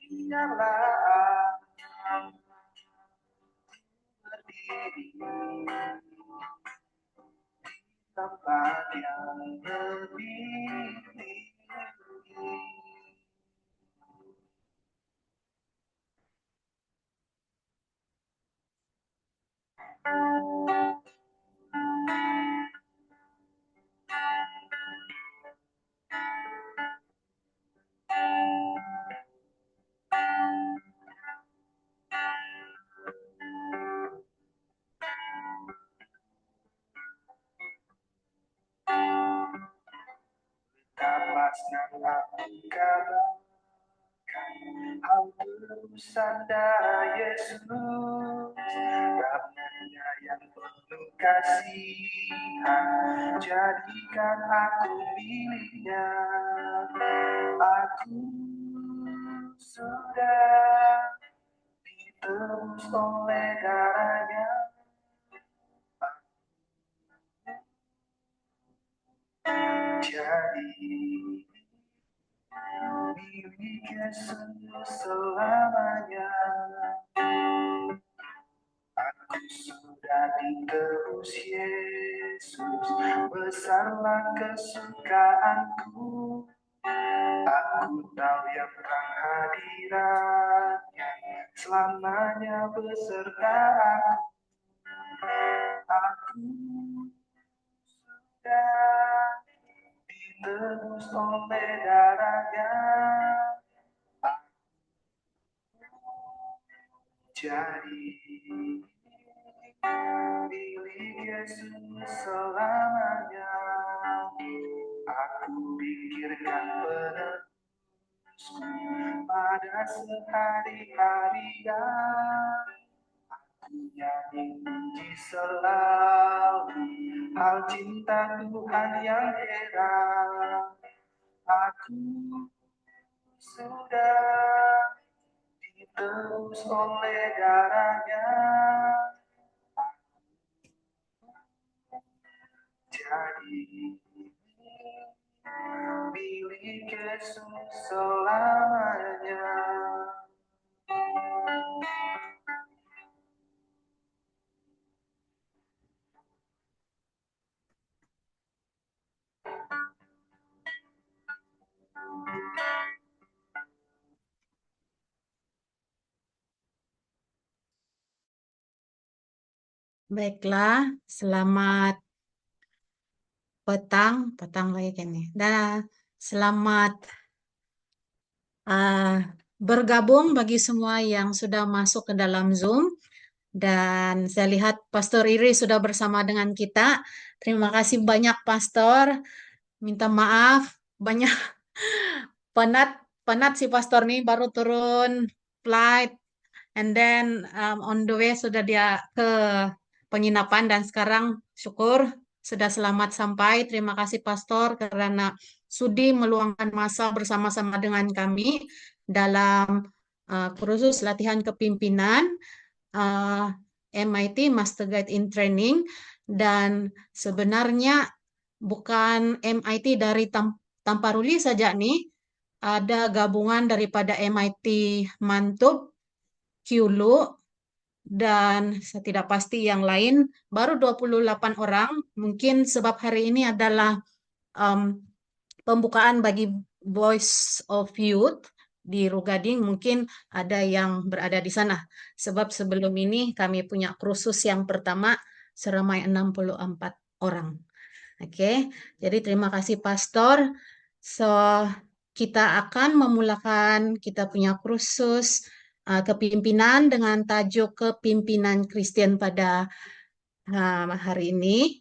biarlah berdiri tempat yang lebih tinggi. Lepaskan aku kabarkan hal tebusan darah Yesus, karenanya yang penuh kasihan, jadikan aku miliknya. Aku sudah ditebus oleh darahnya, jadi milik Yesus selamanya. Aku sudah ditebus Yesus, besarlah kesukaanku. Aku tahu yang terang hadiratnya, selamanya beserta aku. Aku sudah ditebus oleh darahnya, jadi milik Yesus selamanya. Aku pikirkan penebusku pada sehari-harian. Aku nyanyi puji selalu hal cinta Tuhan yang heran. Aku sudah ditebus oleh darahnya, jadi milik Yesus selamanya. Baiklah, selamat petang lagi kan nih. Dan selamat bergabung bagi semua yang sudah masuk ke dalam Zoom. Dan saya lihat Pastor Iri sudah bersama dengan kita. Terima kasih banyak Pastor. Minta maaf, banyak penat penat si Pastor nih baru turun flight. And then on the way sudah dia ke penginapan dan sekarang syukur sudah selamat sampai. Terima kasih Pastor karena sudi meluangkan masa bersama-sama dengan kami dalam kursus latihan kepimpinan MIT Master Guide in Training, dan sebenarnya bukan MIT dari Tamparuli saja nih, ada gabungan daripada MIT Mantub, Kyulu, dan saya tidak pasti yang lain, baru 28 orang, mungkin sebab hari ini adalah pembukaan bagi Voice of Youth di Rugading, mungkin ada yang berada di sana. Sebab sebelum ini kami punya kursus yang pertama seramai 64 orang. Oke, jadi terima kasih Pastor. So, kita akan memulakan kita punya kursus kepimpinan dengan tajuk kepimpinan Kristen pada hari ini.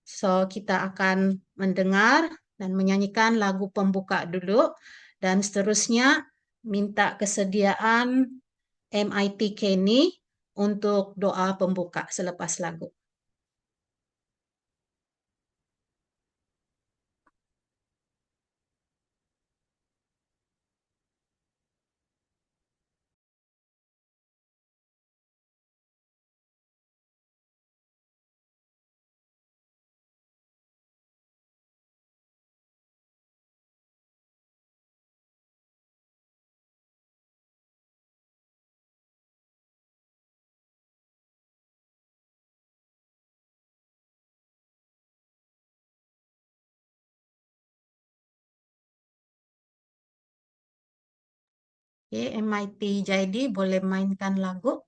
So, kita akan mendengar dan menyanyikan lagu pembuka dulu, dan seterusnya minta kesediaan MIT Kenny untuk doa pembuka selepas lagu. Oke, MIT jadi boleh mainkan lagu.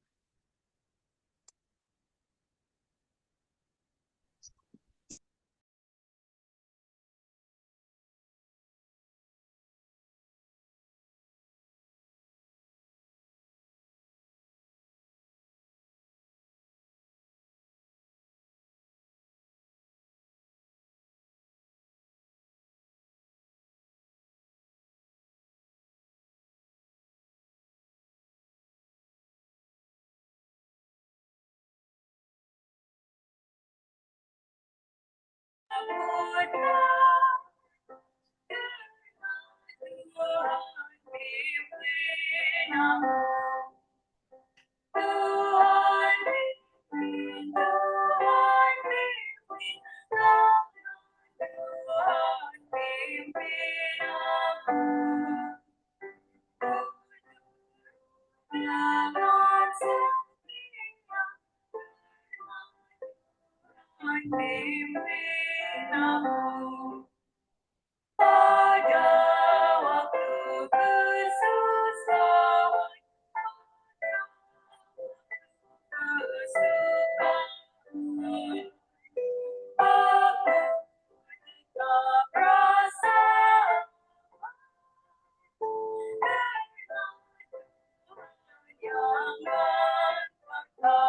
Pada waktu kesusahan, kesukaan, aku tetap rasa karena Tuhan yang berkata.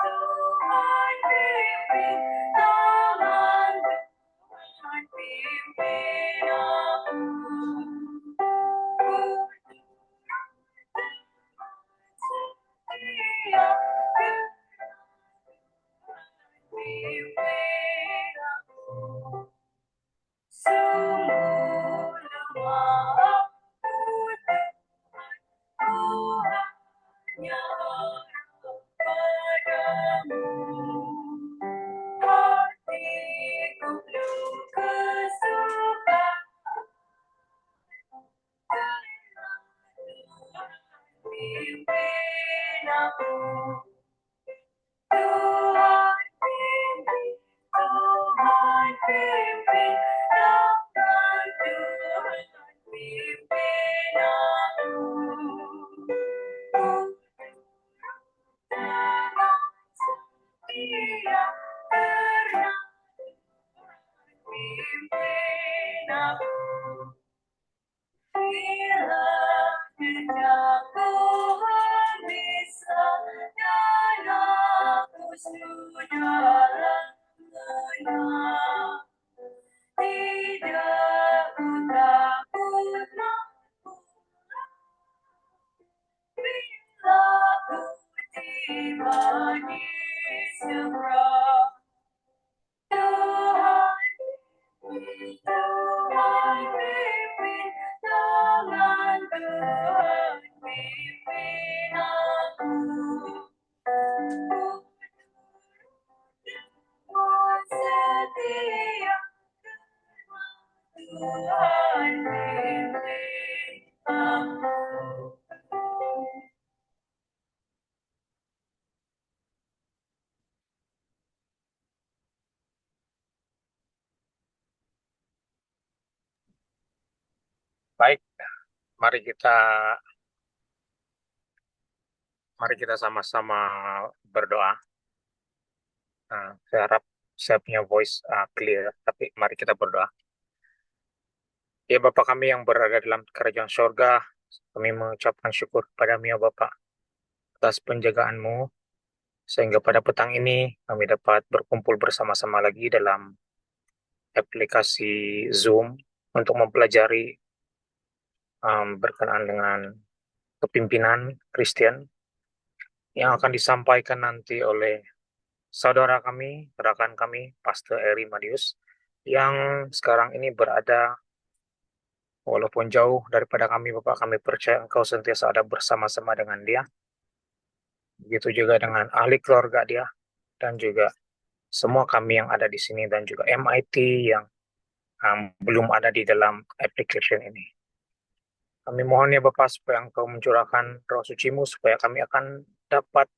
Tuhan pimpin tangan, Tuhan pimpin aku. Setia pimpin aku. Sungguh lemah aku Tuhan, ku hanya harap padamu. Hatiku penuh kesukaan karena Tuhan pimpin aku. Tuhan pimpin, Tuhan pimpin, tangan Tuhan pimpin aku. Dengan setia karena Tuhan pimpin aku. Bila kerjaku habis dan aku sudah lelah, tidak ku takut mampu bila ku tiba di seberang. Tuhan pimpin, Tuhan pimpin, tangan Tuhan pimpin aku. Ku setia Tuhan pimpin aku. Baik, mari kita sama-sama berdoa. Saya harap saya punya voice clear, tapi mari kita berdoa. Ya Bapa kami yang berada dalam kerajaan surga, kami mengucapkan syukur padamu ya Bapa atas penjagaan-Mu, sehingga pada petang ini kami dapat berkumpul bersama-sama lagi dalam aplikasi Zoom untuk mempelajari berkenaan dengan kepimpinan Kristen yang akan disampaikan nanti oleh saudara kami, rekan kami, Pastor Eri Madius, yang sekarang ini berada walaupun jauh daripada kami, Bapak, kami percaya Engkau sentiasa ada bersama-sama dengan dia. Begitu juga dengan ahli keluarga dia, dan juga semua kami yang ada di sini, dan juga MIT yang belum ada di dalam application ini. Kami mohon ya Bapak, supaya Engkau mencurahkan roh suci-Mu, supaya kami akan dapat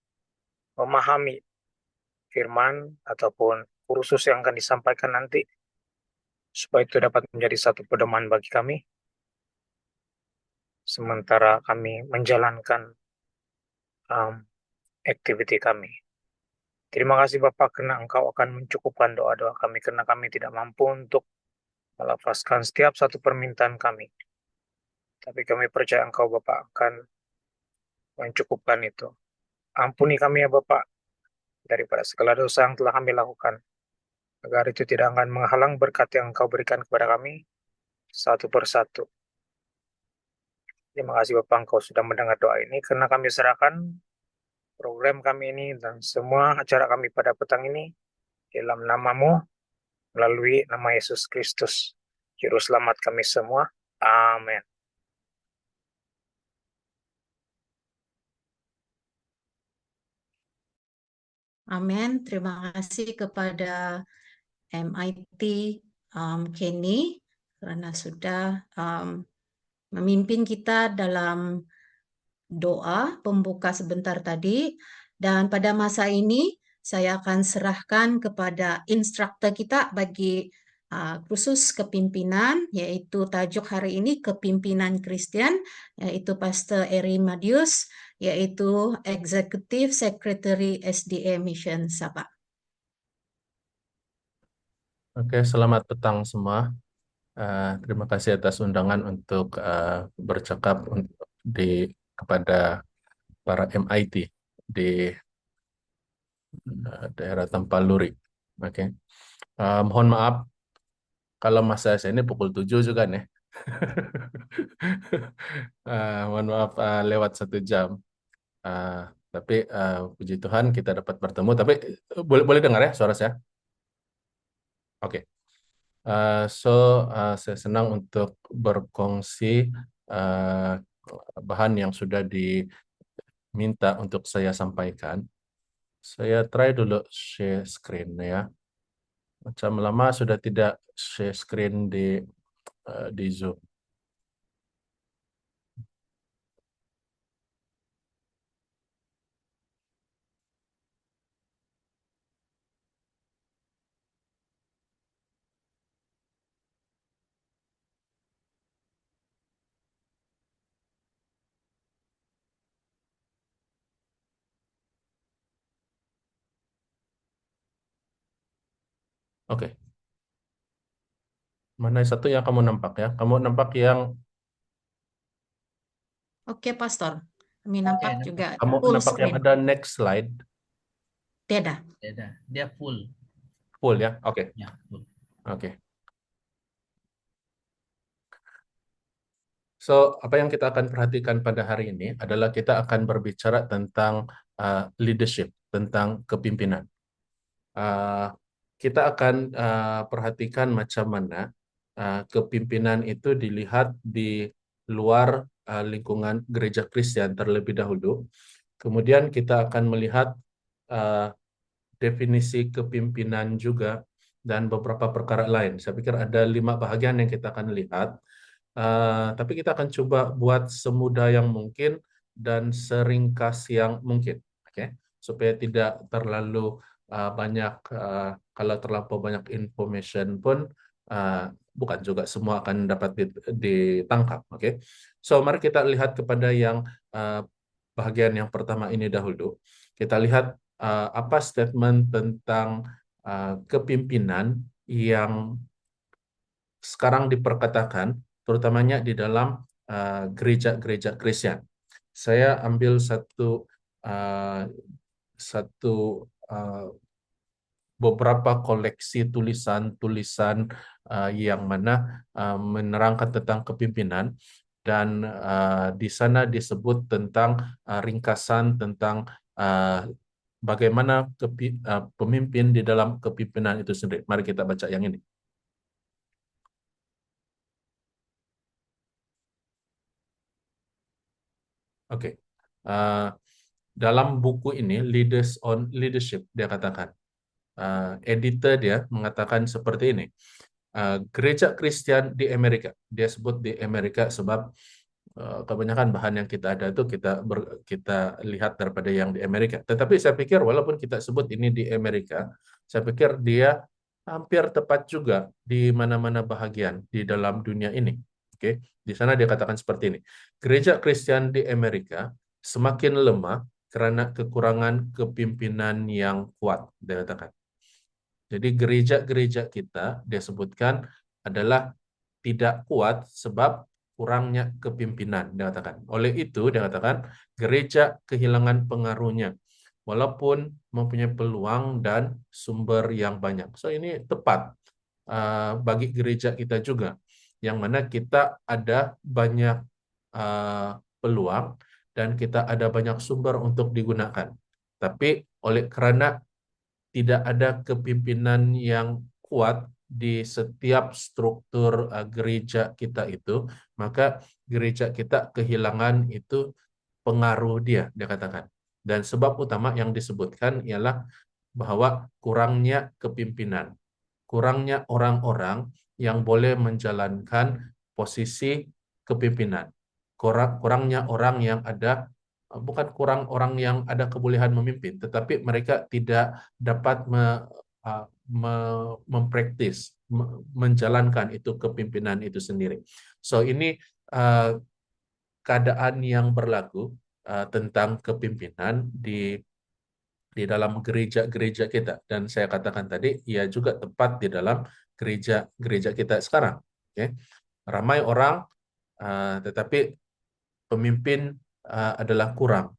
memahami firman ataupun kursus yang akan disampaikan nanti supaya itu dapat menjadi satu pedoman bagi kami, sementara kami menjalankan aktiviti kami. Terima kasih Bapak karena Engkau akan mencukupkan doa-doa kami, karena kami tidak mampu untuk melafazkan setiap satu permintaan kami. Tapi kami percaya Engkau Bapak akan mencukupkan itu. Ampuni kami ya Bapak daripada segala dosa yang telah kami lakukan, agar itu tidak akan menghalang berkat yang Engkau berikan kepada kami satu persatu. Terima kasih Bapak, Engkau sudah mendengar doa ini, karena kami serahkan program kami ini dan semua acara kami pada petang ini dalam nama-Mu, melalui nama Yesus Kristus, Juru Selamat kami semua. Amin. Amin. Terima kasih kepada MIT Kenny karena sudah memimpin kita dalam doa pembuka sebentar tadi. Dan pada masa ini saya akan serahkan kepada instruktur kita bagi khusus kepimpinan, yaitu tajuk hari ini Kepimpinan Kristen, yaitu Pastor Eri Madius, yaitu Executive Secretary SDA Mission Sabah. Oke, selamat petang semua. Terima kasih atas undangan untuk bercakap kepada para MIT di daerah Tampaluri. Oke, mohon maaf kalau masa saya ini pukul 7 juga nih. Mohon maaf lewat 1 jam. Tapi puji Tuhan kita dapat bertemu. Tapi boleh dengar ya suara saya? Oke. Saya senang untuk berkongsi bahan yang sudah diminta untuk saya sampaikan. Saya try dulu share screen ya. Macam lama sudah tidak share screen di Zoom. Oke. Mana satu yang kamu nampak ya? Kamu nampak yang Oke, Pastor. Kami nampak nampak. juga kamu full nampak yang screen. ada next slide Tidak. Dia full. full ya? Oke. Ya, full. Oke. So, apa yang kita akan perhatikan pada hari ini adalah kita akan berbicara tentang leadership, tentang kepimpinan. Kita akan perhatikan macam mana kepimpinan itu dilihat di luar lingkungan gereja Kristen terlebih dahulu. Kemudian kita akan melihat definisi kepimpinan juga dan beberapa perkara lain. Saya pikir ada 5 bahagian yang kita akan lihat. Tapi kita akan coba buat semudah yang mungkin dan seringkas yang mungkin, supaya tidak terlalu banyak, kalau terlampau banyak information pun bukan juga semua akan dapat ditangkap. So mari kita lihat kepada yang bahagian yang pertama ini dahulu. Kita lihat apa statement tentang kepimpinan yang sekarang diperkatakan, terutamanya di dalam gereja-gereja Kristen. Saya ambil satu beberapa koleksi tulisan-tulisan yang mana menerangkan tentang kepimpinan, dan di sana disebut tentang ringkasan tentang bagaimana pemimpin di dalam kepimpinan itu sendiri. Mari kita baca yang ini. Oke. Dalam buku ini, Leaders on Leadership, dia katakan, editor dia mengatakan seperti ini. Gereja Kristen di Amerika, dia sebut di Amerika sebab kebanyakan bahan yang kita ada itu kita lihat daripada yang di Amerika. Tetapi saya pikir walaupun kita sebut ini di Amerika, saya pikir dia hampir tepat juga di mana-mana bahagian di dalam dunia ini. Oke, di sana dia katakan seperti ini. Gereja Kristen di Amerika semakin lemah karena kekurangan kepimpinan yang kuat, dia katakan. Jadi gereja-gereja kita dia sebutkan adalah tidak kuat sebab kurangnya kepimpinan, dia katakan. Oleh itu, dia katakan gereja kehilangan pengaruhnya walaupun mempunyai peluang dan sumber yang banyak. So ini tepat bagi gereja kita juga, yang mana kita ada banyak peluang dan kita ada banyak sumber untuk digunakan. Tapi karena tidak ada kepimpinan yang kuat di setiap struktur gereja kita itu, maka gereja kita kehilangan itu pengaruh dia katakan. Dan sebab utama yang disebutkan ialah bahwa kurangnya kepimpinan, kurangnya orang-orang yang boleh menjalankan posisi kepimpinan, kurangnya orang yang ada, bukan kurang orang yang ada kebolehan memimpin, tetapi mereka tidak dapat mempraktis, menjalankan itu kepimpinan itu sendiri. So ini keadaan yang berlaku tentang kepimpinan di dalam gereja-gereja kita, dan saya katakan tadi ia juga tepat di dalam gereja kita sekarang. Okay? Ramai orang tetapi pemimpin adalah kurang,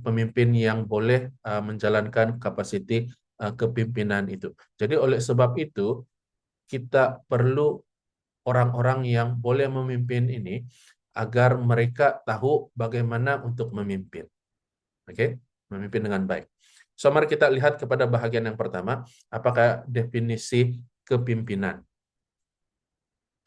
pemimpin yang boleh menjalankan kapasiti kepimpinan itu. Jadi oleh sebab itu kita perlu orang-orang yang boleh memimpin ini agar mereka tahu bagaimana untuk memimpin. Oke, memimpin dengan baik. So, mari kita lihat kepada bahagian yang pertama, apakah definisi kepimpinan.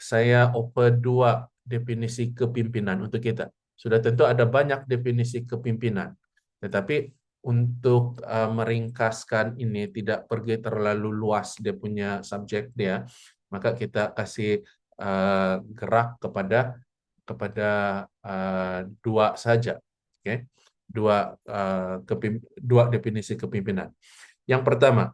Saya open 2 definisi kepimpinan untuk kita. Sudah tentu ada banyak definisi kepimpinan, tetapi untuk meringkaskan ini, tidak pergi terlalu luas dia punya subjek dia, maka kita kasih gerak kepada 2 saja. Oke. Dua definisi kepimpinan. Yang pertama,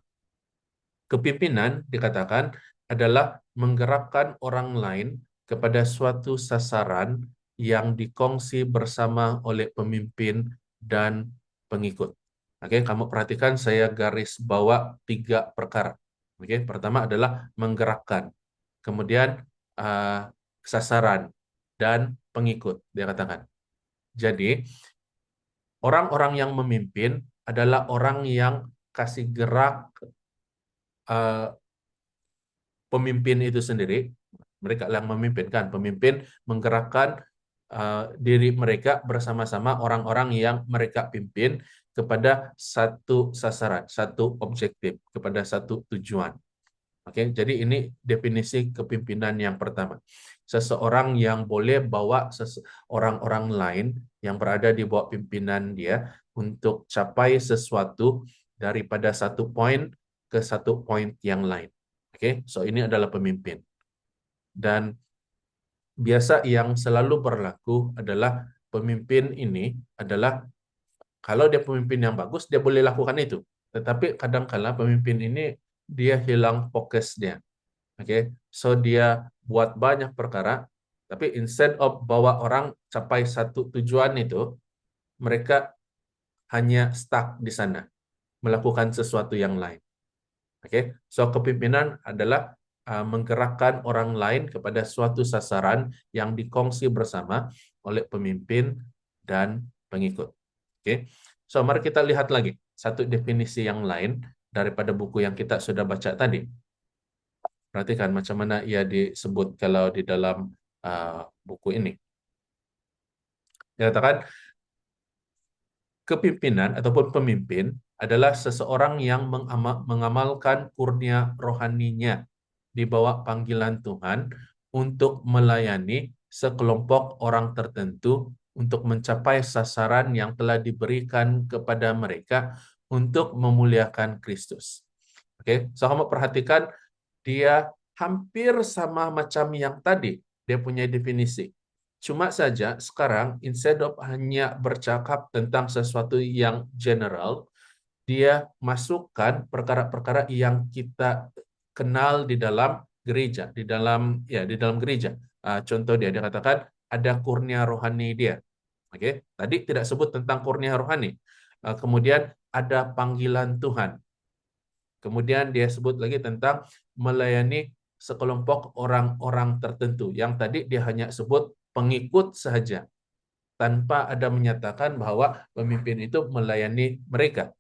kepimpinan dikatakan adalah menggerakkan orang lain kepada suatu sasaran yang dikongsi bersama oleh pemimpin dan pengikut. Oke, kamu perhatikan saya garis bawah 3 perkara. Oke, pertama adalah menggerakkan, kemudian sasaran dan pengikut, dia katakan. Jadi orang-orang yang memimpin adalah orang yang kasih gerak pemimpin itu sendiri. Mereka yang memimpin kan, pemimpin menggerakkan diri mereka bersama-sama orang-orang yang mereka pimpin kepada satu sasaran, satu objektif, kepada satu tujuan. Oke, jadi ini definisi kepimpinan yang pertama. Seseorang yang boleh bawa orang-orang lain yang berada di bawah pimpinan dia untuk capai sesuatu daripada satu poin ke satu poin yang lain. Oke, so ini adalah pemimpin. Dan biasa yang selalu berlaku adalah pemimpin ini adalah kalau dia pemimpin yang bagus, dia boleh lakukan itu. Tetapi kadang-kala pemimpin ini dia hilang fokus dia. Oke, so dia buat banyak perkara, tapi instead of bawa orang capai satu tujuan itu, mereka hanya stuck di sana, melakukan sesuatu yang lain. Oke, so kepimpinan adalah menggerakkan orang lain kepada suatu sasaran yang dikongsi bersama oleh pemimpin dan pengikut. Oke, so mari kita lihat lagi satu definisi yang lain daripada buku yang kita sudah baca tadi. Perhatikan macam mana ia disebut kalau di dalam buku ini. Dikatakan kepimpinan ataupun pemimpin adalah seseorang yang mengamalkan kurnia rohaninya di bawah panggilan Tuhan untuk melayani sekelompok orang tertentu untuk mencapai sasaran yang telah diberikan kepada mereka untuk memuliakan Kristus. Oke, so kamu perhatikan dia hampir sama macam yang tadi, dia punya definisi. Cuma saja sekarang, instead of hanya bercakap tentang sesuatu yang general, dia masukkan perkara-perkara yang kita kenal di dalam gereja, di dalam gereja. Contoh dia katakan ada kurnia rohani dia. Oke, tadi tidak sebut tentang kurnia rohani. Kemudian ada panggilan Tuhan. Kemudian dia sebut lagi tentang melayani sekelompok orang-orang tertentu. Yang tadi dia hanya sebut pengikut saja, tanpa ada menyatakan bahwa pemimpin itu melayani mereka.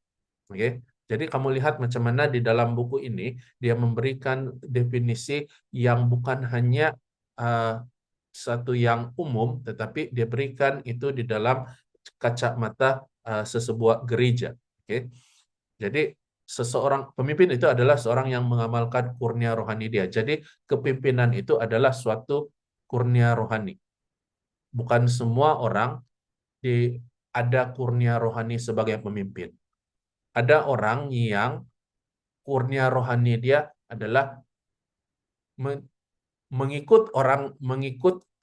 Oke. Jadi kamu lihat macam mana di dalam buku ini dia memberikan definisi yang bukan hanya satu yang umum, tetapi dia berikan itu di dalam kacamata sesebuah gereja. Oke. Jadi seseorang pemimpin itu adalah seorang yang mengamalkan kurnia rohani dia. Jadi kepimpinan itu adalah suatu kurnia rohani. Bukan semua orang ada kurnia rohani sebagai pemimpin. Ada orang yang kurnia rohani dia adalah mengikut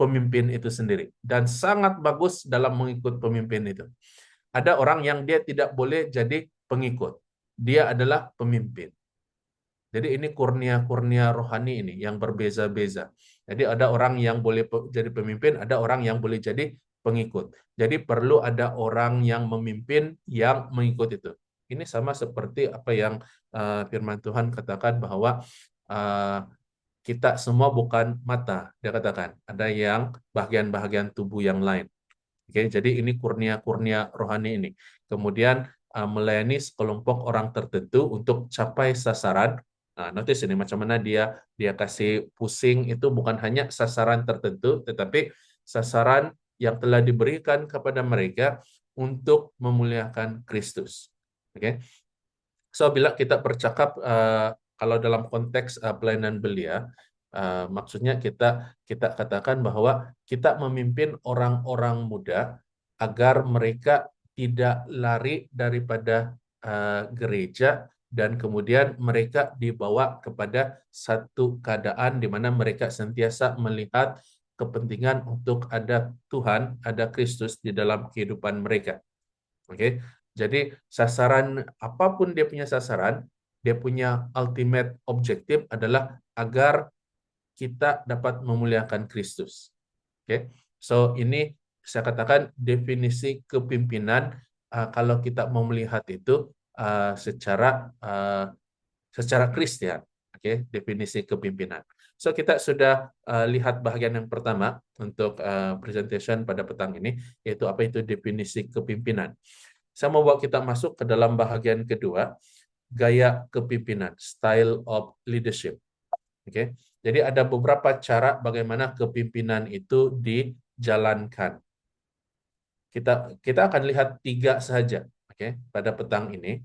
pemimpin itu sendiri, dan sangat bagus dalam mengikut pemimpin itu. Ada orang yang dia tidak boleh jadi pengikut, dia adalah pemimpin. Jadi ini kurnia-kurnia rohani ini yang berbeza-beza. Jadi ada orang yang boleh jadi pemimpin, ada orang yang boleh jadi pengikut. Jadi perlu ada orang yang memimpin yang mengikut itu. Ini sama seperti apa yang firman Tuhan katakan bahwa kita semua bukan mata, dia katakan. Ada yang bagian-bagian tubuh yang lain. Oke, jadi ini kurnia-kurnia rohani ini. Kemudian melayani sekelompok orang tertentu untuk capai sasaran. Nah, notice ini macam mana dia kasih pusing itu bukan hanya sasaran tertentu, tetapi sasaran yang telah diberikan kepada mereka untuk memuliakan Kristus. Oke. So bila kita bercakap kalau dalam konteks pelayanan belia, maksudnya kita katakan bahwa kita memimpin orang-orang muda agar mereka tidak lari daripada gereja dan kemudian mereka dibawa kepada satu keadaan di mana mereka sentiasa melihat kepentingan untuk ada Tuhan, ada Kristus di dalam kehidupan mereka. Oke. Jadi sasaran apapun dia punya sasaran, dia punya ultimate objektif adalah agar kita dapat memuliakan Kristus. Oke. So ini saya katakan definisi kepimpinan kalau kita mau melihat itu secara Kristen. Oke, definisi kepimpinan. So kita sudah lihat bagian yang pertama untuk presentation pada petang ini, yaitu apa itu definisi kepimpinan. Saya mau bawa kita masuk ke dalam bahagian kedua, gaya kepimpinan, style of leadership. Oke. Jadi ada beberapa cara bagaimana kepimpinan itu dijalankan. Kita akan lihat 3 saja, oke, pada petang ini.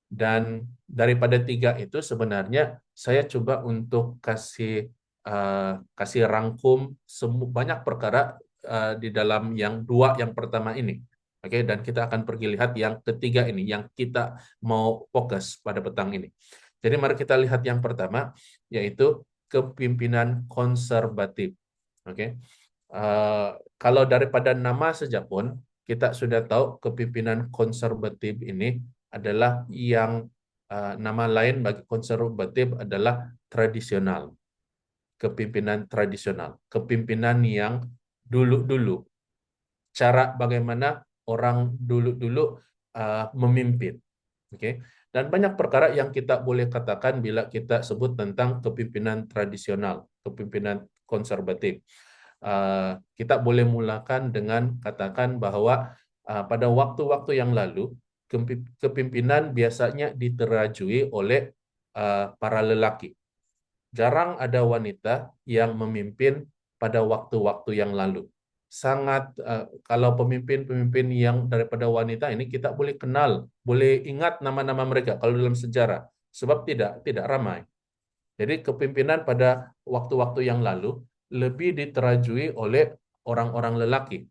Dan daripada 3 itu sebenarnya saya coba untuk kasih rangkum banyak perkara di dalam yang 2 yang pertama ini. Oke, dan kita akan pergi lihat yang ketiga ini, yang kita mau fokus pada petang ini. Jadi mari kita lihat yang pertama, yaitu kepimpinan konservatif. Oke, kalau daripada nama saja pun kita sudah tahu kepimpinan konservatif ini adalah yang nama lain bagi konservatif adalah tradisional. Kepimpinan tradisional, kepimpinan yang dulu-dulu, cara bagaimana orang dulu-dulu memimpin. Oke. Dan banyak perkara yang kita boleh katakan bila kita sebut tentang kepimpinan tradisional, kepimpinan konservatif. Kita boleh mulakan dengan katakan bahwa pada waktu-waktu yang lalu, kepimpinan biasanya diterajui oleh para lelaki. Jarang ada wanita yang memimpin pada waktu-waktu yang lalu. Sangat kalau pemimpin-pemimpin yang daripada wanita ini kita boleh kenal, boleh ingat nama-nama mereka kalau dalam sejarah, sebab tidak ramai. Jadi kepimpinan pada waktu-waktu yang lalu lebih diterajui oleh orang-orang lelaki.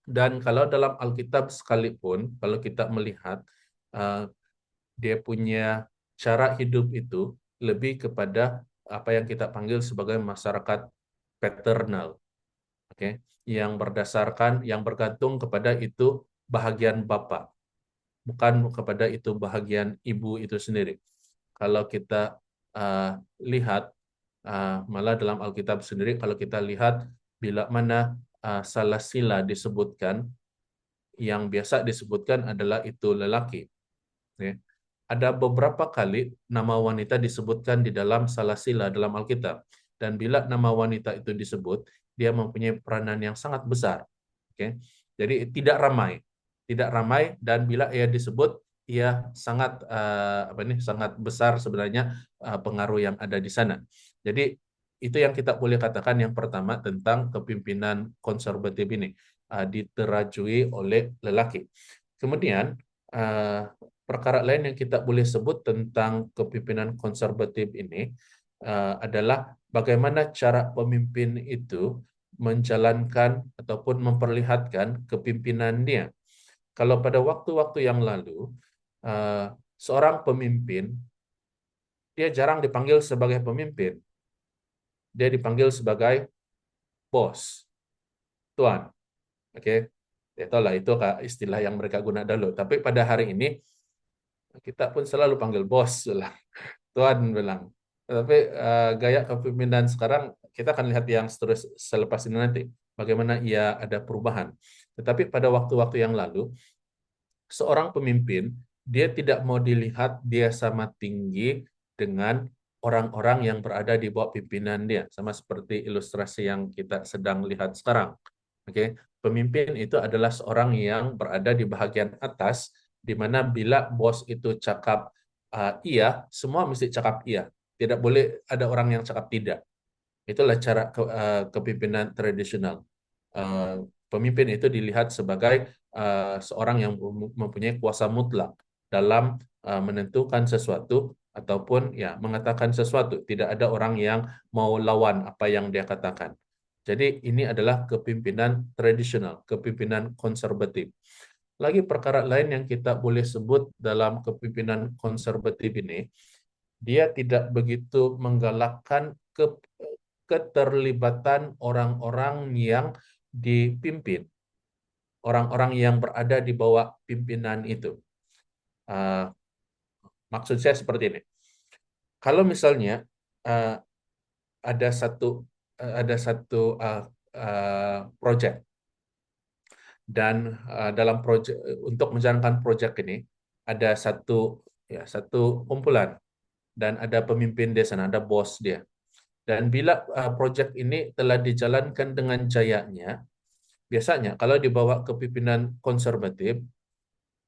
Dan kalau dalam Alkitab sekalipun, kalau kita melihat dia punya cara hidup itu lebih kepada apa yang kita panggil sebagai masyarakat paternal. Oke, yang bergantung kepada itu bahagian bapa, bukan kepada itu bahagian ibu itu sendiri. Kalau kita lihat, malah dalam Alkitab sendiri kalau kita lihat bila mana salasila disebutkan, yang biasa disebutkan adalah itu lelaki. Ya. Ada beberapa kali nama wanita disebutkan di dalam salasila dalam Alkitab. Dan bila nama wanita itu disebut, dia mempunyai peranan yang sangat besar. Oke. Jadi tidak ramai, dan bila ia disebut, ia sangat sangat besar sebenarnya pengaruh yang ada di sana. Jadi itu yang kita boleh katakan yang pertama tentang kepimpinan konservatif ini diterajui oleh lelaki. Kemudian perkara lain yang kita boleh sebut tentang kepimpinan konservatif ini adalah bagaimana cara pemimpin itu menjalankan ataupun memperlihatkan kepimpinan dia. Kalau pada waktu-waktu yang lalu, seorang pemimpin, dia jarang dipanggil sebagai pemimpin. Dia dipanggil sebagai bos, tuan. Oke, ya tahu lah itu istilah yang mereka guna dulu. Tapi pada hari ini, kita pun selalu panggil bos lah. Tuan bilang. Tapi gaya kepemimpinan sekarang kita akan lihat yang selepas ini nanti bagaimana ia ada perubahan. Tetapi pada waktu-waktu yang lalu seorang pemimpin dia tidak mau dilihat dia sama tinggi dengan orang-orang yang berada di bawah pimpinan dia, sama seperti ilustrasi yang kita sedang lihat sekarang. Oke, pemimpin itu adalah seorang yang berada di bahagian atas, di mana bila bos itu cakap iya, semua mesti cakap iya. Tidak boleh ada orang yang cakap tidak. Itulah cara kepimpinan tradisional. Pemimpin itu dilihat sebagai seorang yang mempunyai kuasa mutlak dalam menentukan sesuatu ataupun ya mengatakan sesuatu. Tidak ada orang yang mau lawan apa yang dia katakan. Jadi ini adalah kepimpinan tradisional, kepimpinan konservatif. Lagi perkara lain yang kita boleh sebut dalam kepimpinan konservatif ini, dia tidak begitu menggalakkan keterlibatan orang-orang yang dipimpin, orang-orang yang berada di bawah pimpinan itu. Maksud saya seperti ini. Kalau misalnya ada satu proyek, dan dalam proyek untuk menjalankan proyek ini ada satu kumpulan dan ada pemimpin di sana, ada bos dia. Dan bila proyek ini telah dijalankan dengan jayanya, biasanya kalau dibawa kepimpinan konservatif,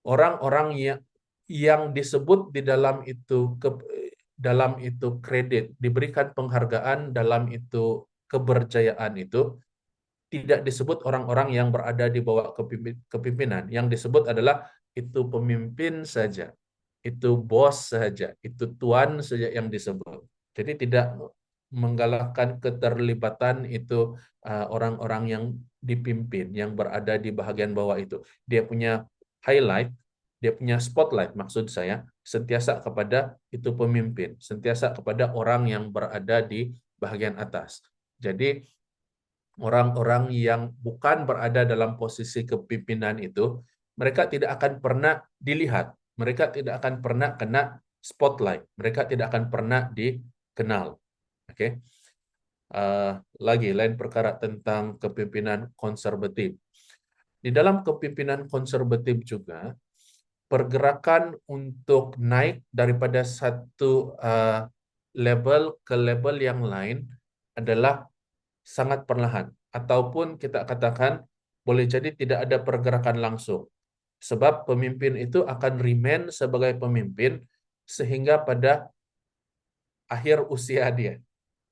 orang-orang yang disebut di dalam itu kredit, diberikan penghargaan dalam itu keberjayaan itu, tidak disebut orang-orang yang berada di bawah kepimpinan. Yang disebut adalah itu pemimpin saja, itu bos saja, itu tuan saja yang disebut. Jadi tidak menggalakkan keterlibatan itu orang-orang yang dipimpin, yang berada di bahagian bawah itu. Dia punya highlight, dia punya spotlight, maksud saya, sentiasa kepada itu pemimpin, sentiasa kepada orang yang berada di bahagian atas. Jadi orang-orang yang bukan berada dalam posisi kepimpinan itu, mereka tidak akan pernah dilihat, mereka tidak akan pernah kena spotlight, mereka tidak akan pernah dikenal. Oke. Lagi lain perkara tentang kepimpinan konservatif. Di dalam kepimpinan konservatif juga, pergerakan untuk naik daripada satu level ke level yang lain adalah sangat perlahan. Ataupun kita katakan boleh jadi tidak ada pergerakan langsung. Sebab pemimpin itu akan remain sebagai pemimpin sehingga pada akhir usia dia.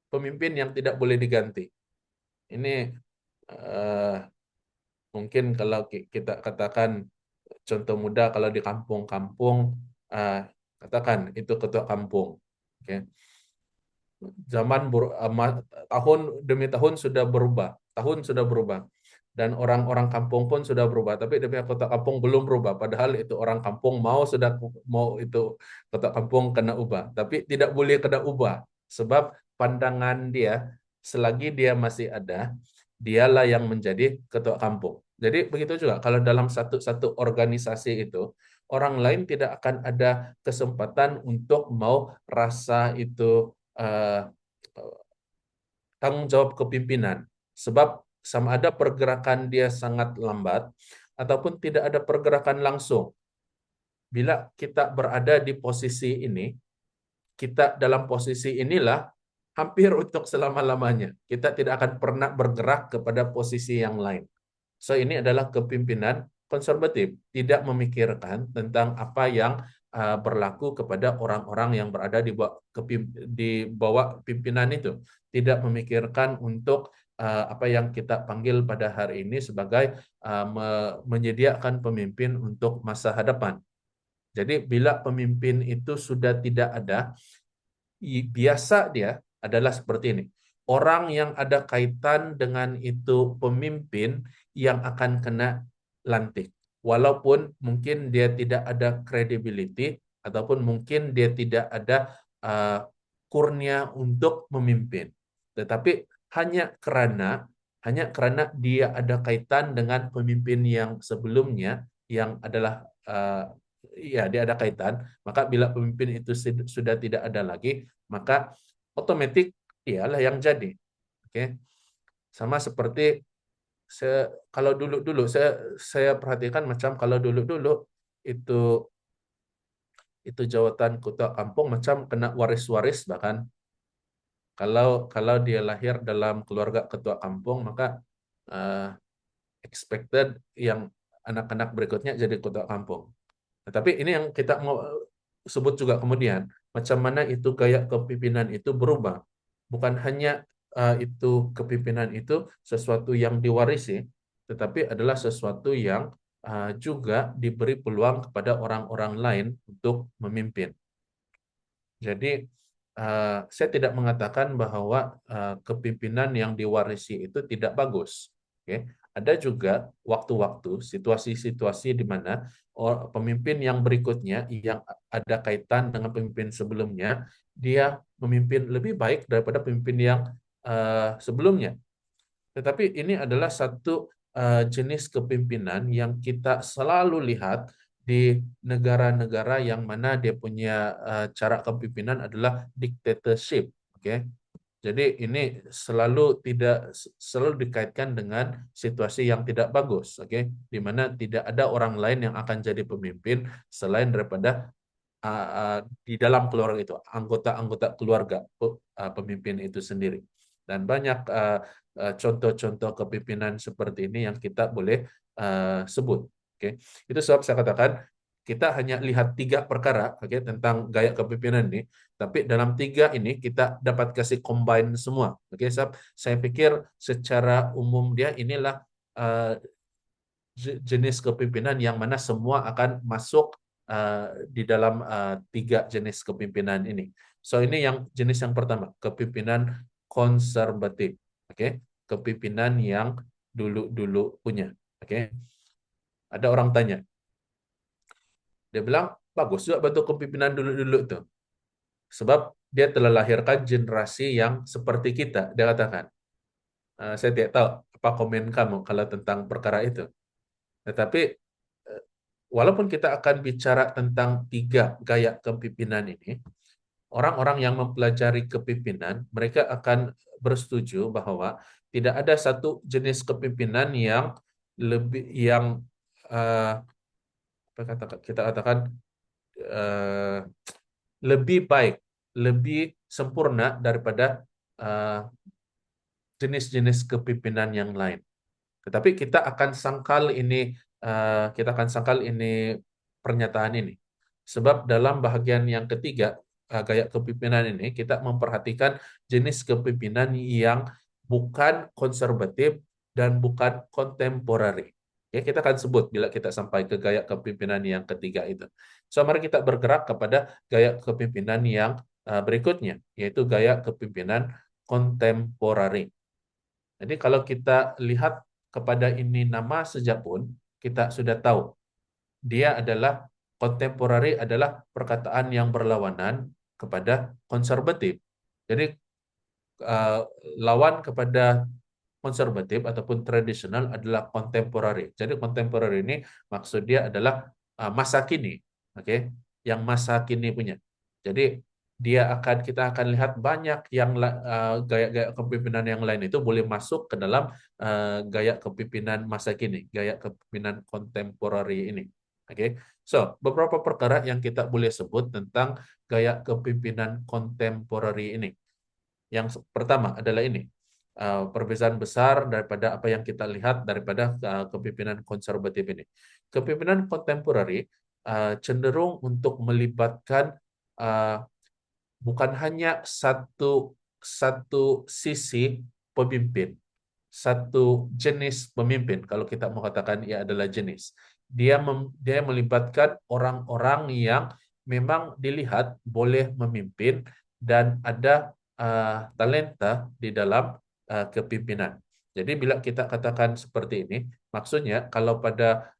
Pemimpin yang tidak boleh diganti. Ini mungkin kalau kita katakan contoh mudah, kalau di kampung-kampung katakan itu ketua kampung. Okay. Zaman tahun demi tahun sudah berubah, dan orang-orang kampung pun sudah berubah, tapi demi kota kampung belum berubah, padahal itu orang kampung mau itu kota kampung kena ubah, tapi tidak boleh kena ubah sebab pandangan dia selagi dia masih ada, dialah yang menjadi ketua kampung. Jadi begitu juga kalau dalam satu organisasi itu orang lain tidak akan ada kesempatan untuk mau rasa itu tanggung jawab kepimpinan. Sebab sama ada pergerakan dia sangat lambat ataupun tidak ada pergerakan langsung. Bila kita berada di posisi ini, kita dalam posisi inilah hampir untuk selama-lamanya. Kita tidak akan pernah bergerak kepada posisi yang lain. So ini adalah kepimpinan konservatif, tidak memikirkan tentang apa yang berlaku kepada orang-orang yang berada di bawah pimpinan itu, tidak memikirkan untuk apa yang kita panggil pada hari ini sebagai menyediakan pemimpin untuk masa hadapan. Jadi bila pemimpin itu sudah tidak ada, biasa dia adalah seperti ini. Orang yang ada kaitan dengan itu pemimpin yang akan kena lantik. Walaupun mungkin dia tidak ada credibility ataupun mungkin dia tidak ada kurnia untuk memimpin. Tetapi hanya karena dia ada kaitan dengan pemimpin yang sebelumnya yang adalah ya dia ada kaitan, maka bila pemimpin itu sudah tidak ada lagi, maka otomatis dialah yang jadi. Oke. Sama seperti kalau dulu saya perhatikan macam kalau dulu itu jawatan ketua kampung macam kena waris-waris, bahkan kalau dia lahir dalam keluarga ketua kampung maka expected yang anak-anak berikutnya jadi ketua kampung. Tapi ini yang kita mau sebut juga kemudian, macam mana itu gaya kepimpinan itu berubah. Bukan hanya itu kepimpinan itu sesuatu yang diwarisi, tetapi adalah sesuatu yang juga diberi peluang kepada orang-orang lain untuk memimpin. Jadi saya tidak mengatakan bahwa kepimpinan yang diwarisi itu tidak bagus. Oke. Ada juga waktu-waktu, situasi-situasi di mana pemimpin yang berikutnya yang ada kaitan dengan pemimpin sebelumnya, dia memimpin lebih baik daripada pemimpin yang sebelumnya. Tetapi ini adalah satu jenis kepimpinan yang kita selalu lihat di negara-negara yang mana dia punya cara kepemimpinan adalah dictatorship. Oke. Jadi ini selalu dikaitkan dengan situasi yang tidak bagus, oke? Di mana tidak ada orang lain yang akan jadi pemimpin selain daripada di dalam keluarga itu, anggota-anggota keluarga pemimpin itu sendiri. Dan banyak contoh-contoh kepemimpinan seperti ini yang kita boleh sebut, oke? Itu sebab saya katakan kita hanya lihat 3 perkara, oke, tentang gaya kepemimpinan ini. Tapi dalam 3 ini kita dapat kasih combine semua. Oke, saya pikir secara umum dia inilah jenis kepemimpinan yang mana semua akan masuk di dalam 3 jenis kepemimpinan ini. So ini yang jenis yang pertama, kepemimpinan konservatif. Oke, kepemimpinan yang dulu punya. Oke. Ada orang tanya. Dia bilang, bagus juga bentuk kepemimpinan dulu-dulu itu. Sebab dia telah lahirkan generasi yang seperti kita, dia katakan. Saya tidak tahu apa komen kamu kalau tentang perkara itu. Tetapi walaupun kita akan bicara tentang 3 gaya kepemimpinan ini, orang-orang yang mempelajari kepemimpinan, mereka akan bersetuju bahwa tidak ada satu jenis kepemimpinan yang kita katakan lebih baik, lebih sempurna daripada jenis-jenis kepemimpinan yang lain. Tetapi kita akan sangkal ini pernyataan ini. Sebab dalam bahagian yang ketiga, gaya kepemimpinan ini, kita memperhatikan jenis kepemimpinan yang bukan konservatif dan bukan kontemporari. Ya, kita akan sebut bila kita sampai ke gaya kepemimpinan yang ketiga itu. So, mari kita bergerak kepada gaya kepemimpinan yang berikutnya, yaitu gaya kepemimpinan kontemporari. Jadi kalau kita lihat kepada ini nama sejak pun, kita sudah tahu dia adalah kontemporari, adalah perkataan yang berlawanan kepada konservatif. Jadi lawan kepada konservatif ataupun tradisional adalah kontemporari. Jadi kontemporari ini maksud dia adalah masa kini, oke, yang masa kini punya. Jadi kita akan lihat banyak yang gaya-gaya kepemimpinan yang lain itu boleh masuk ke dalam gaya kepemimpinan masa kini, gaya kepemimpinan kontemporari ini. Oke, so beberapa perkara yang kita boleh sebut tentang gaya kepemimpinan kontemporari ini. Yang pertama adalah ini, perbedaan besar daripada apa yang kita lihat daripada kepemimpinan konservatif ini. Kepemimpinan kontemporari cenderung untuk melibatkan bukan hanya satu sisi pemimpin, satu jenis pemimpin. Kalau kita mau katakan ia adalah jenis, dia melibatkan orang-orang yang memang dilihat boleh memimpin dan ada talenta di dalam kepimpinan. Jadi bila kita katakan seperti ini, maksudnya kalau pada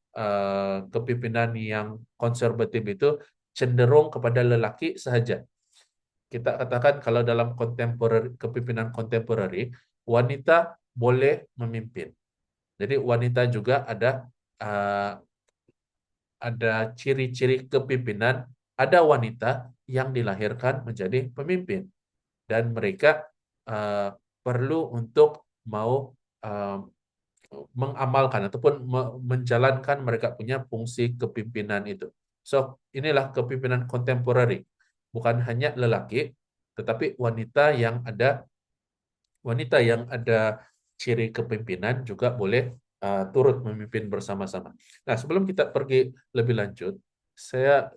kepimpinan yang konservatif itu cenderung kepada lelaki sahaja. Kita katakan kalau dalam kepimpinan kontemporari, wanita boleh memimpin. Jadi wanita juga ada ciri-ciri kepimpinan, ada wanita yang dilahirkan menjadi pemimpin dan mereka perlu untuk mau mengamalkan ataupun menjalankan mereka punya fungsi kepimpinan itu. So, inilah kepimpinan kontemporari. Bukan hanya lelaki, tetapi wanita yang ada ciri kepimpinan juga boleh turut memimpin bersama-sama. Nah, sebelum kita pergi lebih lanjut, saya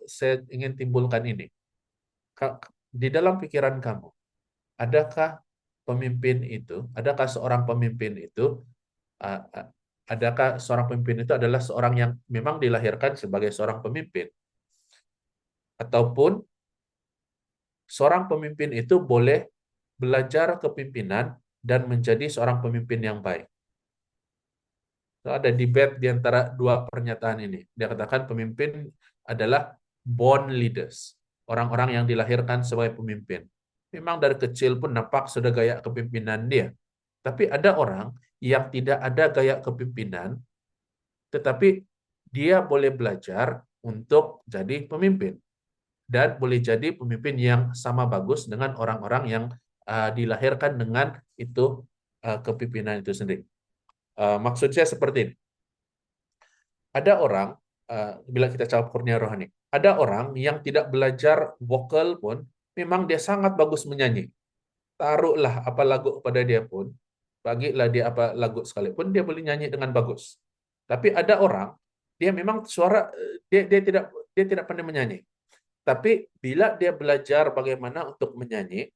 ingin timbulkan ini. Di dalam pikiran kamu, adakah seorang pemimpin itu adalah seorang yang memang dilahirkan sebagai seorang pemimpin? Ataupun seorang pemimpin itu boleh belajar kepimpinan dan menjadi seorang pemimpin yang baik? So, ada debate di antara dua pernyataan ini. Dia katakan pemimpin adalah born leaders, orang-orang yang dilahirkan sebagai pemimpin. Memang dari kecil pun nampak sudah gaya kepimpinan dia. Tapi ada orang yang tidak ada gaya kepimpinan, tetapi dia boleh belajar untuk jadi pemimpin. Dan boleh jadi pemimpin yang sama bagus dengan orang-orang yang dilahirkan dengan itu kepimpinan itu sendiri. Maksud saya seperti ini. Ada orang, bila kita cakap kurnia rohani, ada orang yang tidak belajar vokal pun, memang dia sangat bagus menyanyi. Taruhlah apa lagu pada dia pun, bagilah dia apa lagu sekalipun, dia boleh nyanyi dengan bagus. Tapi ada orang, dia memang suara, dia tidak pandai menyanyi. Tapi bila dia belajar bagaimana untuk menyanyi,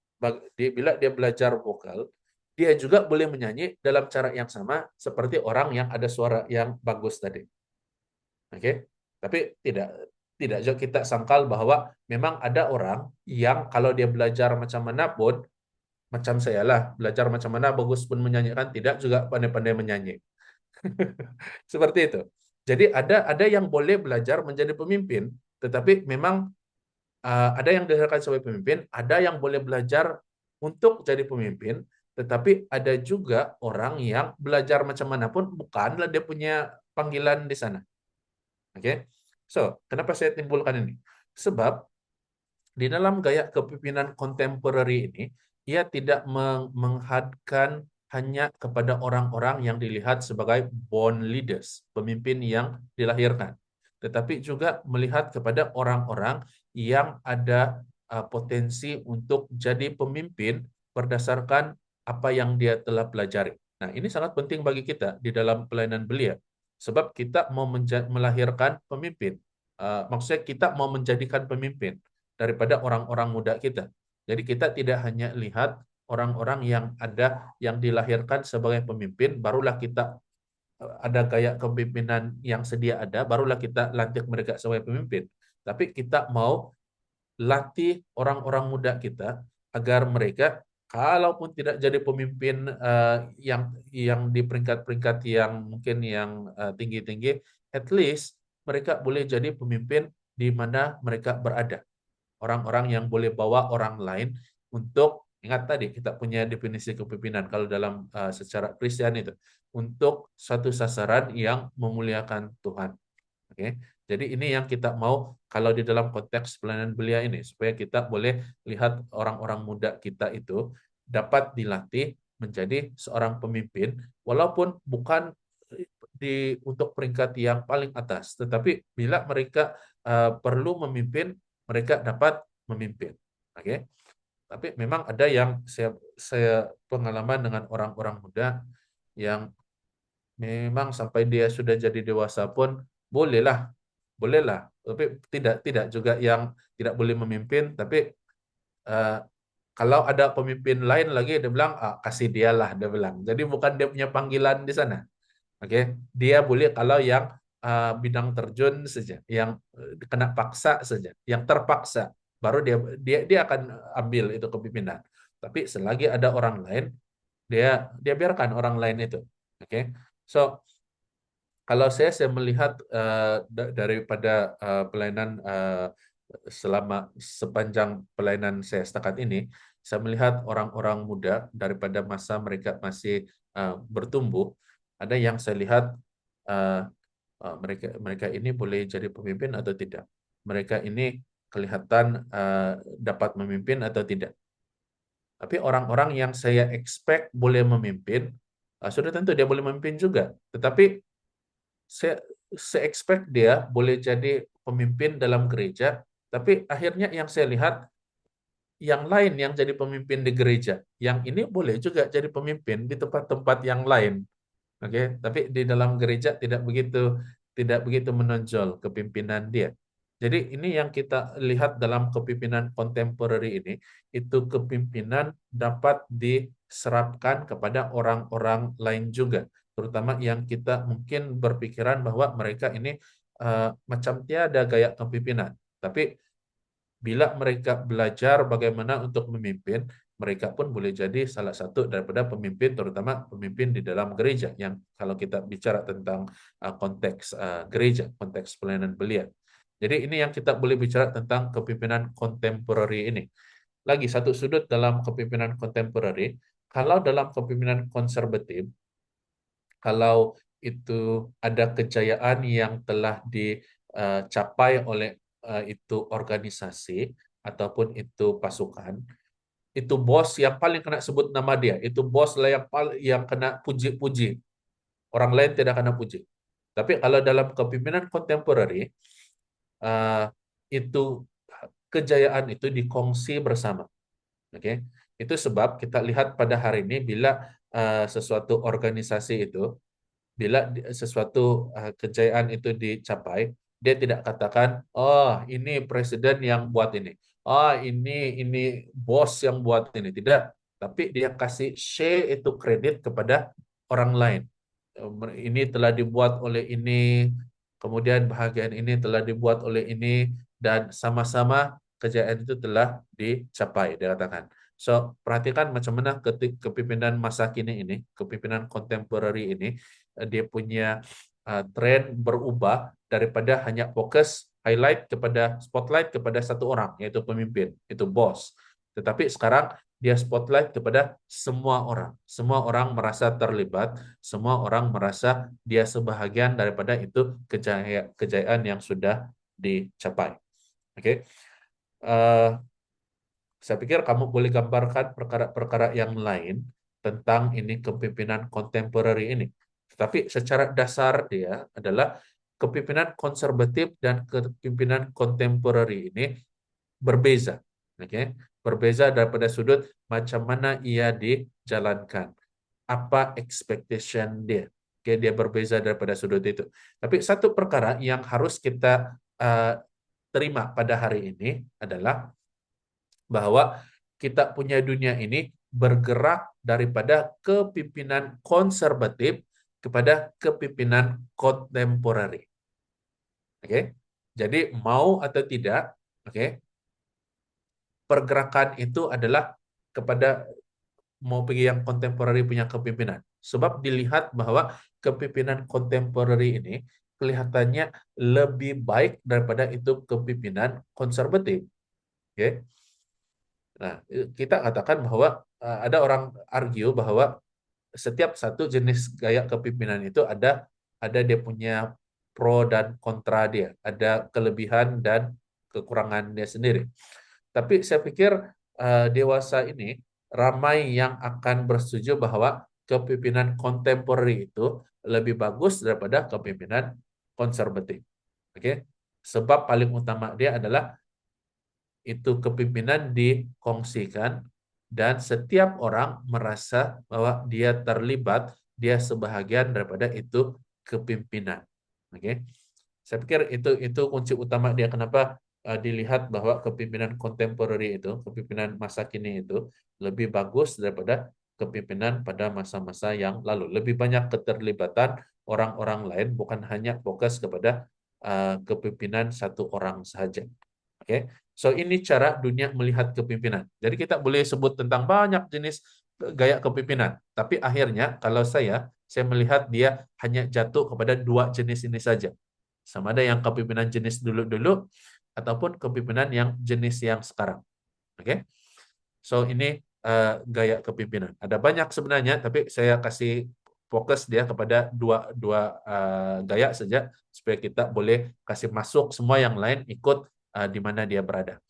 bila dia belajar vokal, dia juga boleh menyanyi dalam cara yang sama seperti orang yang ada suara yang bagus tadi. Oke, tapi tidak juga kita sangkal bahwa memang ada orang yang kalau dia belajar macam mana pun, macam saya lah, belajar macam mana bagus pun menyanyikan, tidak juga pandai-pandai menyanyi. Seperti itu. Jadi ada yang boleh belajar menjadi pemimpin, tetapi memang ada yang dilahirkan sebagai pemimpin, ada yang boleh belajar untuk jadi pemimpin, tetapi ada juga orang yang belajar macam mana pun bukanlah dia punya panggilan di sana. Oke, so kenapa saya timbulkan ini? Sebab di dalam gaya kepemimpinan kontemporari ini, ia tidak menghadkan hanya kepada orang-orang yang dilihat sebagai born leaders, pemimpin yang dilahirkan, tetapi juga melihat kepada orang-orang yang ada potensi untuk jadi pemimpin berdasarkan apa yang dia telah pelajari. Nah, ini sangat penting bagi kita di dalam pelayanan belia, sebab kita mau melahirkan pemimpin. Maksudnya kita mau menjadikan pemimpin daripada orang-orang muda kita. Jadi kita tidak hanya lihat orang-orang yang dilahirkan sebagai pemimpin, barulah kita ada gaya kepemimpinan yang sedia ada, barulah kita lantik mereka sebagai pemimpin. Tapi kita mau latih orang-orang muda kita agar mereka, kalaupun tidak jadi pemimpin yang di peringkat-peringkat yang mungkin yang tinggi-tinggi, at least mereka boleh jadi pemimpin di mana mereka berada. Orang-orang yang boleh bawa orang lain untuk, ingat tadi kita punya definisi kepemimpinan kalau dalam secara Kristen itu, untuk suatu sasaran yang memuliakan Tuhan. Oke, jadi ini yang kita mau kalau di dalam konteks pelayanan belia ini, supaya kita boleh lihat orang-orang muda kita itu dapat dilatih menjadi seorang pemimpin, walaupun bukan untuk peringkat yang paling atas, tetapi bila mereka perlu memimpin, mereka dapat memimpin. Oke, tapi memang ada yang saya pengalaman dengan orang-orang muda yang memang sampai dia sudah jadi dewasa pun bolehlah, bolehlah, tapi tidak juga yang tidak boleh memimpin, tapi eh, kalau ada pemimpin lain lagi dia bilang kasih dialah, dia bilang. Jadi bukan dia punya panggilan di sana. Oke, dia boleh kalau yang bidang terjun saja, yang kena paksa saja, yang terpaksa baru dia akan ambil itu kepemimpinan. Tapi selagi ada orang lain, dia biarkan orang lain itu. Oke. So, kalau saya melihat daripada pelayanan selama sepanjang pelayanan saya setakat ini, saya melihat orang-orang muda daripada masa mereka masih bertumbuh, ada yang saya lihat mereka ini boleh jadi pemimpin atau tidak. Mereka ini kelihatan dapat memimpin atau tidak. Tapi orang-orang yang saya expect boleh memimpin, sudah tentu dia boleh memimpin juga. Tetapi saya expect dia boleh jadi pemimpin dalam gereja, tapi akhirnya yang saya lihat yang lain yang jadi pemimpin di gereja, yang ini boleh juga jadi pemimpin di tempat-tempat yang lain. Oke, tapi di dalam gereja tidak begitu menonjol kepimpinan dia. Jadi ini yang kita lihat dalam kepimpinan kontemporeri ini, itu kepimpinan dapat diserapkan kepada orang-orang lain juga, terutama yang kita mungkin berpikiran bahwa mereka ini macam tiada gaya kepimpinan. Tapi bila mereka belajar bagaimana untuk memimpin, mereka pun boleh jadi salah satu daripada pemimpin, terutama pemimpin di dalam gereja, yang kalau kita bicara tentang konteks gereja, konteks pelayanan belia. Jadi ini yang kita boleh bicara tentang kepimpinan kontemporeri ini. Lagi satu sudut dalam kepimpinan kontemporeri, kalau dalam kepimpinan konservatif, kalau itu ada kejayaan yang telah dicapai oleh itu organisasi ataupun itu pasukan, itu bos yang paling kena sebut nama dia, itu bos lah yang kena puji-puji. Orang lain tidak kena puji. Tapi kalau dalam kepemimpinan kontemporeri, itu kejayaan itu dikongsi bersama. Oke, itu sebab kita lihat pada hari ini bila sesuatu organisasi itu, bila sesuatu kejayaan itu dicapai, dia tidak katakan, oh ini presiden yang buat ini, oh ini bos yang buat ini, tidak. Tapi dia kasih share itu kredit kepada orang lain. Ini telah dibuat oleh ini, kemudian bahagian ini telah dibuat oleh ini, dan sama-sama kejayaan itu telah dicapai, dia katakan. So, perhatikan macam mana kepimpinan masa kini ini, kepimpinan kontemporeri ini, dia punya tren berubah daripada hanya fokus spotlight kepada satu orang, yaitu pemimpin, itu bos. Tetapi sekarang dia spotlight kepada semua orang. Semua orang merasa terlibat, semua orang merasa dia sebahagian daripada itu kejayaan yang sudah dicapai. Oke. Saya pikir kamu boleh gambarkan perkara-perkara yang lain tentang ini kepimpinan kontemporeri ini. Tetapi secara dasar dia adalah kepimpinan konservatif dan kepimpinan kontemporeri ini berbeza. Oke, berbeza daripada sudut macam mana ia dijalankan. Apa expectation dia. Oke, dia berbeza daripada sudut itu. Tapi satu perkara yang harus kita terima pada hari ini adalah bahwa kita punya dunia ini bergerak daripada kepimpinan konservatif kepada kepimpinan kontemporeri. Oke. Jadi mau atau tidak, oke, pergerakan itu adalah kepada mau pergi yang kontemporeri punya kepimpinan. Sebab dilihat bahwa kepimpinan kontemporeri ini kelihatannya lebih baik daripada itu kepimpinan konservatif. Oke. Nah, kita katakan bahwa ada orang argue bahwa setiap satu jenis gaya kepimpinan itu ada dia punya pro dan kontra dia, ada kelebihan dan kekurangan dia sendiri. Tapi saya pikir dewasa ini ramai yang akan bersetuju bahwa kepemimpinan kontemporer itu lebih bagus daripada kepemimpinan konservatif. Oke? Sebab paling utama dia adalah itu kepemimpinan dikongsikan dan setiap orang merasa bahwa dia terlibat, dia sebahagian daripada itu kepemimpinan. Oke? Saya pikir itu kunci utama dia kenapa dilihat bahwa kepemimpinan kontemporer itu, kepemimpinan masa kini itu lebih bagus daripada kepemimpinan pada masa-masa yang lalu. Lebih banyak keterlibatan orang-orang lain, bukan hanya fokus kepada kepemimpinan satu orang saja. Oke, so ini cara dunia melihat kepemimpinan. Jadi kita boleh sebut tentang banyak jenis gaya kepemimpinan, tapi akhirnya kalau saya melihat dia hanya jatuh kepada dua jenis ini saja. Sama ada yang kepemimpinan jenis dulu-dulu ataupun kepemimpinan yang jenis yang sekarang. Oke, so ini gaya kepemimpinan. Ada banyak sebenarnya, tapi saya kasih fokus dia kepada dua gaya saja supaya kita boleh kasih masuk semua yang lain ikut di mana dia berada.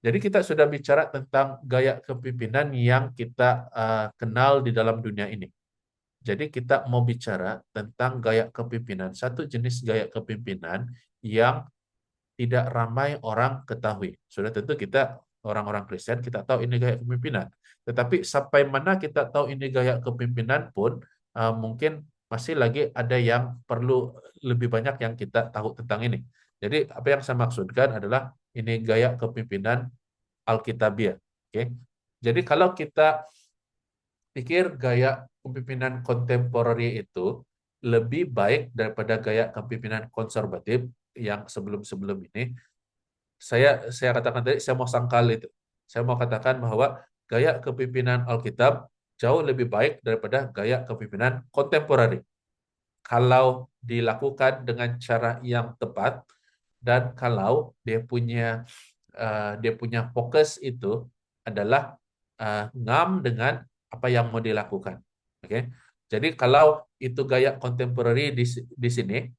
Jadi kita sudah bicara tentang gaya kepemimpinan yang kita kenal di dalam dunia ini. Jadi kita mau bicara tentang gaya kepemimpinan, satu jenis gaya kepemimpinan yang tidak ramai orang ketahui. Sudah tentu kita orang-orang Kristen kita tahu ini gaya kepemimpinan. Tetapi sampai mana kita tahu ini gaya kepemimpinan pun mungkin masih lagi ada yang perlu lebih banyak yang kita tahu tentang ini. Jadi apa yang saya maksudkan adalah ini gaya kepemimpinan Alkitabiah. Oke. Jadi kalau kita pikir gaya kepemimpinan kontemporer itu lebih baik daripada gaya kepemimpinan konservatif yang sebelum-sebelum ini, saya katakan tadi, saya mau sangkal itu. Saya mau katakan bahwa gaya kepemimpinan Alkitab jauh lebih baik daripada gaya kepemimpinan kontemporer. Kalau dilakukan dengan cara yang tepat dan kalau dia punya fokus itu adalah ngam dengan apa yang mau dilakukan. Oke. Jadi kalau itu gaya kontemporer di sini,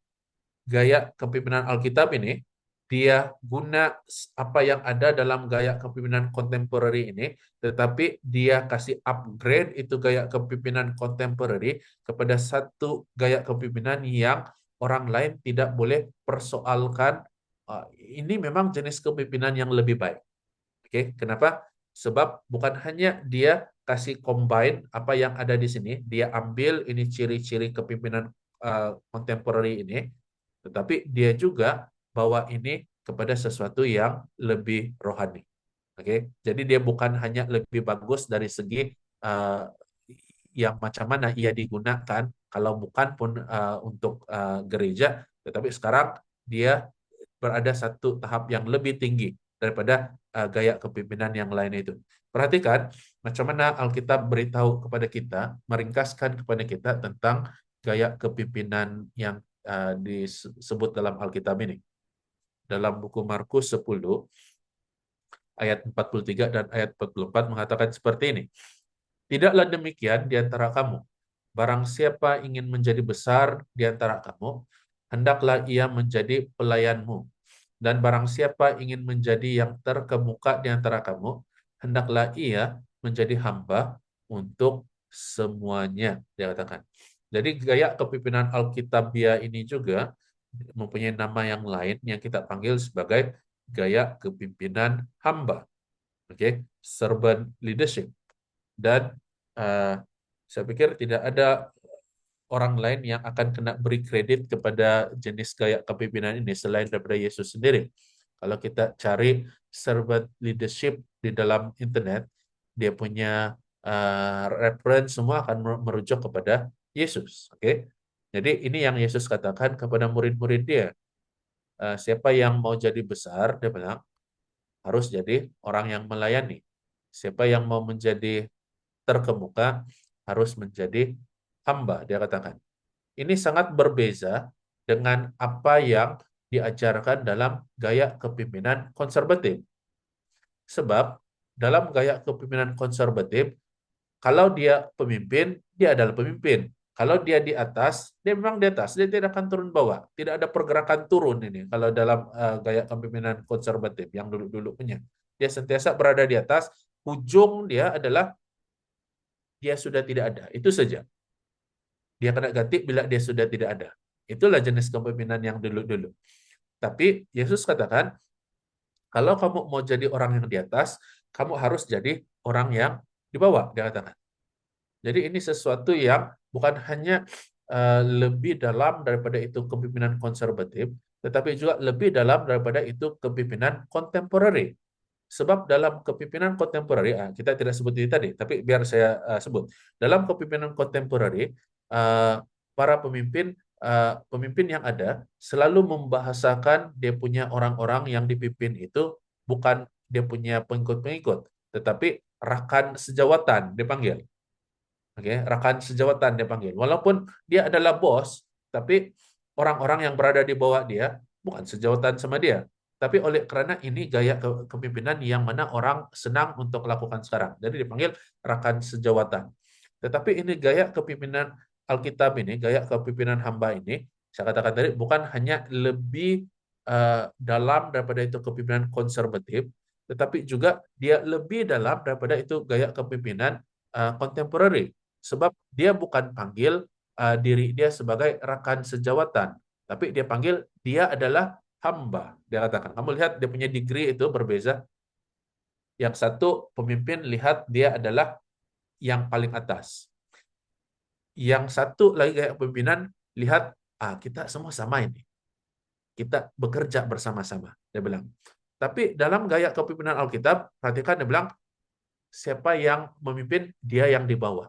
gaya kepemimpinan Alkitab ini dia guna apa yang ada dalam gaya kepemimpinan kontemporer ini, tetapi dia kasih upgrade itu gaya kepemimpinan kontemporer kepada satu gaya kepemimpinan yang orang lain tidak boleh persoalkan. Ini memang jenis kepemimpinan yang lebih baik. Oke, kenapa? Sebab bukan hanya dia kasih combine apa yang ada di sini, dia ambil ini ciri-ciri kepemimpinan kontemporer ini, tetapi dia juga bawa ini kepada sesuatu yang lebih rohani. Oke, jadi dia bukan hanya lebih bagus dari segi yang macam mana ia digunakan, kalau bukan pun untuk gereja, tetapi sekarang dia berada satu tahap yang lebih tinggi daripada gaya kepemimpinan yang lain itu. Perhatikan macam mana Alkitab beritahu kepada kita, meringkaskan kepada kita tentang gaya kepemimpinan yang disebut dalam Alkitab ini. Dalam buku Markus 10 ayat 43 dan ayat 44 mengatakan seperti ini. Tidaklah demikian di antara kamu. Barang siapa ingin menjadi besar di antara kamu, hendaklah ia menjadi pelayanmu. Dan barang siapa ingin menjadi yang terkemuka di antara kamu, hendaklah ia menjadi hamba untuk semuanya, dia katakan. Jadi gaya kepemimpinan Alkitabiah ini juga mempunyai nama yang lain yang kita panggil sebagai gaya kepemimpinan hamba. Oke, servant leadership. Dan saya pikir tidak ada orang lain yang akan kena beri kredit kepada jenis gaya kepemimpinan ini selain daripada Yesus sendiri. Kalau kita cari servant leadership di dalam internet, dia punya reference semua akan merujuk kepada Yesus. Oke, jadi ini yang Yesus katakan kepada murid-murid dia. Siapa yang mau jadi besar, dia bilang, harus jadi orang yang melayani. Siapa yang mau menjadi terkemuka, harus menjadi hamba, dia katakan. Ini sangat berbeza dengan apa yang diajarkan dalam gaya kepemimpinan konservatif. Sebab dalam gaya kepemimpinan konservatif, kalau dia pemimpin, dia adalah pemimpin. Kalau dia di atas, dia memang di atas, dia tidak akan turun bawah. Tidak ada pergerakan turun ini kalau dalam gaya kepemimpinan konservatif yang dulu-dulu punya. Dia sentiasa berada di atas, ujung dia adalah dia sudah tidak ada. Itu saja. Dia kena ganti bila dia sudah tidak ada. Itulah jenis kepemimpinan yang dulu-dulu. Tapi Yesus katakan, kalau kamu mau jadi orang yang di atas, kamu harus jadi orang yang di bawah, dia katakan. Jadi ini sesuatu yang bukan hanya lebih dalam daripada itu kepemimpinan konservatif, tetapi juga lebih dalam daripada itu kepemimpinan kontemporeri. Sebab dalam kepemimpinan kontemporeri, kita tidak sebut ini tadi, tapi biar saya sebut. Dalam kepemimpinan kontemporeri, para pemimpin yang ada selalu membahasakan dia punya orang-orang yang dipimpin itu bukan dia punya pengikut-pengikut, tetapi rakan sejawatan dipanggil. Oke, rekan sejawatan dia panggil. Walaupun dia adalah bos, tapi orang-orang yang berada di bawah dia bukan sejawatan sama dia. Tapi karena ini gaya kepemimpinan yang mana orang senang untuk lakukan sekarang. Jadi dipanggil rekan sejawatan. Tetapi ini gaya kepemimpinan Alkitab ini, gaya kepemimpinan hamba ini, saya katakan tadi bukan hanya lebih dalam daripada itu kepemimpinan konservatif, tetapi juga dia lebih dalam daripada itu gaya kepemimpinan kontemporeri. Sebab dia bukan panggil diri dia sebagai rekan sejawatan, tapi dia panggil dia adalah hamba. Dia katakan, kamu lihat dia punya degree itu berbeza. Yang satu pemimpin lihat dia adalah yang paling atas. Yang satu lagi kayak pimpinan lihat kita semua sama ini. Kita bekerja bersama-sama, dia bilang. Tapi dalam gaya kepemimpinan Alkitab, perhatikan dia bilang siapa yang memimpin, dia yang di bawah.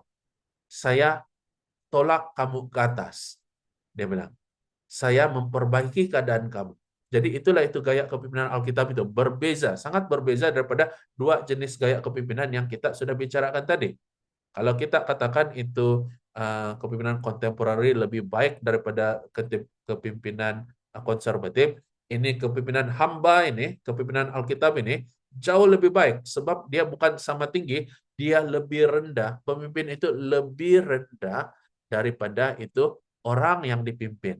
Saya tolak kamu ke atas. Dia bilang, saya memperbaiki keadaan kamu. Jadi itulah itu gaya kepemimpinan Alkitab itu. Berbeza, sangat berbeza daripada dua jenis gaya kepemimpinan yang kita sudah bicarakan tadi. Kalau kita katakan itu kepemimpinan kontemporeri lebih baik daripada kepemimpinan konservatif, ini kepemimpinan hamba ini, kepemimpinan Alkitab ini, jauh lebih baik sebab dia bukan sama tinggi, dia lebih rendah. Pemimpin itu lebih rendah daripada itu orang yang dipimpin.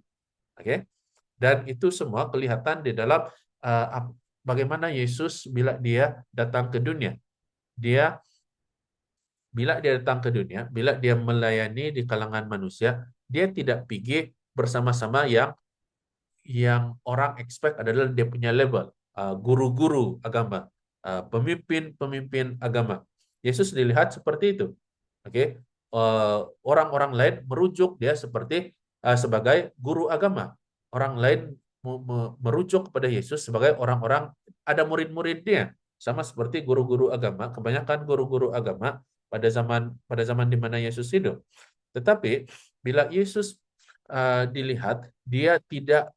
Oke? Dan itu semua kelihatan di dalam bagaimana Yesus bila dia datang ke dunia. Bila dia datang ke dunia, bila dia melayani di kalangan manusia, dia tidak pergi bersama-sama yang orang expect adalah dia punya level, guru-guru agama, pemimpin-pemimpin agama. Yesus dilihat seperti itu. Oke, orang-orang lain merujuk dia sebagai guru agama. Orang lain merujuk kepada Yesus sebagai orang-orang, ada murid-muridnya, sama seperti guru-guru agama. Kebanyakan guru-guru agama pada zaman di mana Yesus hidup. Tetapi bila Yesus dilihat, dia tidak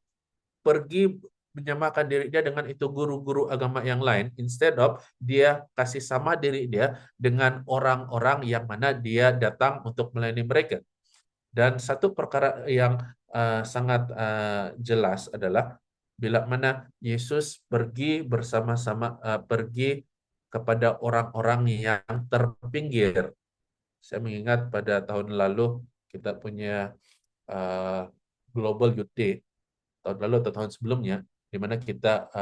pergi menyamakan diri dia dengan itu guru-guru agama yang lain. Instead of dia kasih sama diri dia dengan orang-orang yang mana dia datang untuk melayani mereka. Dan satu perkara yang sangat jelas adalah bila mana Yesus pergi bersama-sama, pergi kepada orang-orang yang terpinggir. Saya mengingat pada tahun lalu kita punya Global Youth Day, tahun lalu atau tahun sebelumnya, di mana kita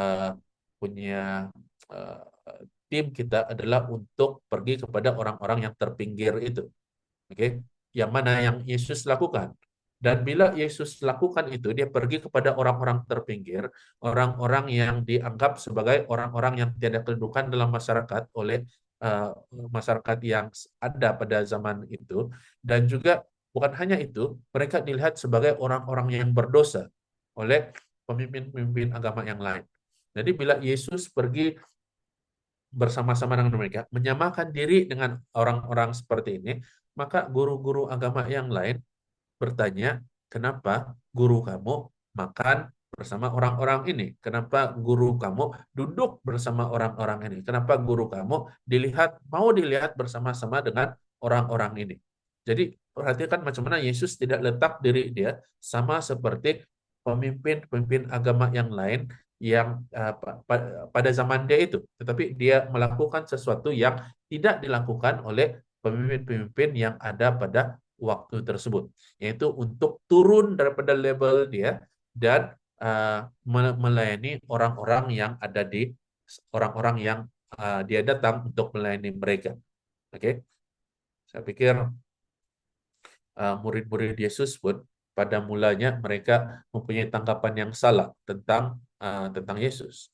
punya tim kita adalah untuk pergi kepada orang-orang yang terpinggir itu. Oke, yang mana yang Yesus lakukan. Dan bila Yesus lakukan itu, dia pergi kepada orang-orang terpinggir, orang-orang yang dianggap sebagai orang-orang yang tidak kedudukan dalam masyarakat oleh masyarakat yang ada pada zaman itu. Dan juga bukan hanya itu, mereka dilihat sebagai orang-orang yang berdosa oleh pemimpin-pemimpin agama yang lain. Jadi bila Yesus pergi bersama-sama dengan mereka, menyamakan diri dengan orang-orang seperti ini, maka guru-guru agama yang lain bertanya, kenapa guru kamu makan bersama orang-orang ini? Kenapa guru kamu duduk bersama orang-orang ini? Kenapa guru kamu mau dilihat bersama-sama dengan orang-orang ini? Jadi perhatikan macam mana Yesus tidak letak diri dia sama seperti pemimpin-pemimpin agama yang lain yang pada zaman dia itu. Tetapi dia melakukan sesuatu yang tidak dilakukan oleh pemimpin-pemimpin yang ada pada waktu tersebut, yaitu untuk turun daripada level dia dan melayani orang-orang yang ada di orang-orang yang dia datang untuk melayani mereka. Oke, saya pikir murid-murid Yesus pun pada mulanya mereka mempunyai tanggapan yang salah tentang Yesus.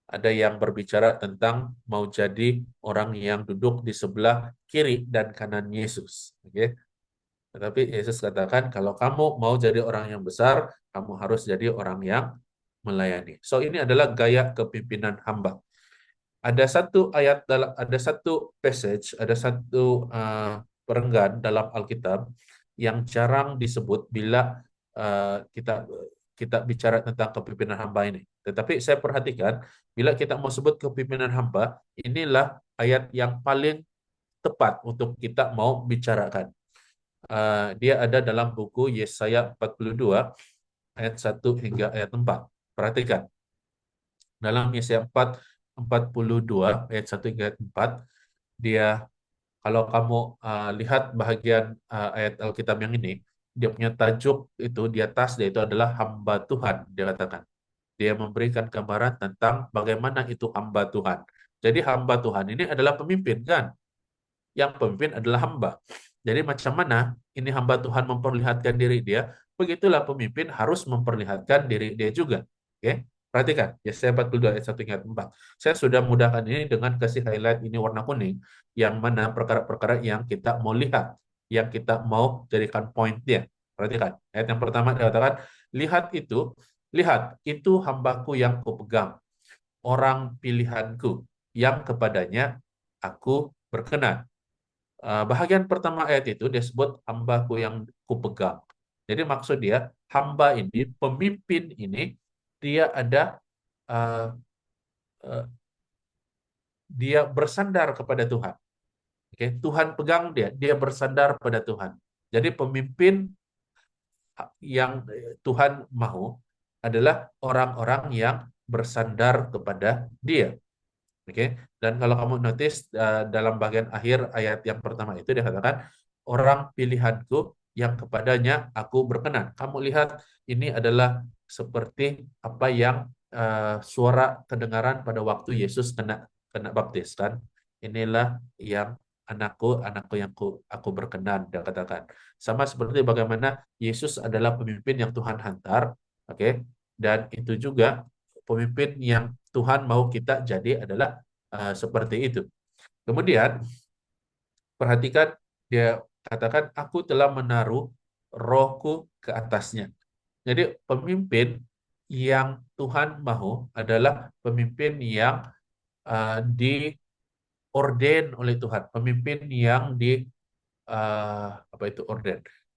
Ada yang berbicara tentang mau jadi orang yang duduk di sebelah kiri dan kanan Yesus. Oke. Tetapi Yesus katakan, kalau kamu mau jadi orang yang besar, kamu harus jadi orang yang melayani. So ini adalah gaya kepimpinan hamba. Ada satu ayat ada satu passage, ada satu perenggan dalam Alkitab yang jarang disebut bila kita bicara tentang kepimpinan hamba ini. Tetapi saya perhatikan, bila kita mau sebut kepimpinan hamba, inilah ayat yang paling tepat untuk kita mau bicarakan. Dia ada dalam buku Yesaya 42 ayat 1 hingga ayat 4. Perhatikan. Dalam Yesaya 42 ayat 1 hingga ayat 4, dia, kalau kamu lihat bagian ayat Alkitab yang ini, dia punya tajuk itu di atas, dia itu adalah hamba Tuhan, dia katakan. Dia memberikan gambaran tentang bagaimana itu hamba Tuhan. Jadi hamba Tuhan ini adalah pemimpin, kan? Yang pemimpin adalah hamba. Jadi macam mana ini hamba Tuhan memperlihatkan diri dia, begitulah pemimpin harus memperlihatkan diri dia juga. Oke? Perhatikan, Yesaya 42 ayat 1 hingga 4. Saya sudah mudahkan ini dengan kasih highlight ini warna kuning, yang mana perkara-perkara yang kita mau lihat, yang kita mau jadikan point dia. Perhatikan, ayat yang pertama dikatakan, lihat itu hambaku yang kupegang, orang pilihanku, yang kepadanya aku berkenan. Bahagian pertama ayat itu disebut hambaku yang kupegang. Jadi maksud dia, hamba ini, pemimpin ini, dia ada dia bersandar kepada Tuhan. Oke, Tuhan pegang dia bersandar pada Tuhan. Jadi pemimpin yang Tuhan mau adalah orang-orang yang bersandar kepada dia. Oke, dan kalau kamu notice dalam bagian akhir ayat yang pertama itu dikatakan, orang pilihanku yang kepadanya aku berkenan. Kamu lihat ini adalah seperti apa yang suara kedengaran pada waktu Yesus kena baptis, kan? Inilah yang anakku yang aku berkenan, dia katakan. Sama seperti bagaimana Yesus adalah pemimpin yang Tuhan hantar, oke? Dan itu juga pemimpin yang Tuhan mau kita jadi adalah seperti itu. Kemudian perhatikan, dia katakan, aku telah menaruh rohku ke atasnya. Jadi pemimpin yang Tuhan mau adalah pemimpin yang diorden oleh Tuhan, pemimpin yang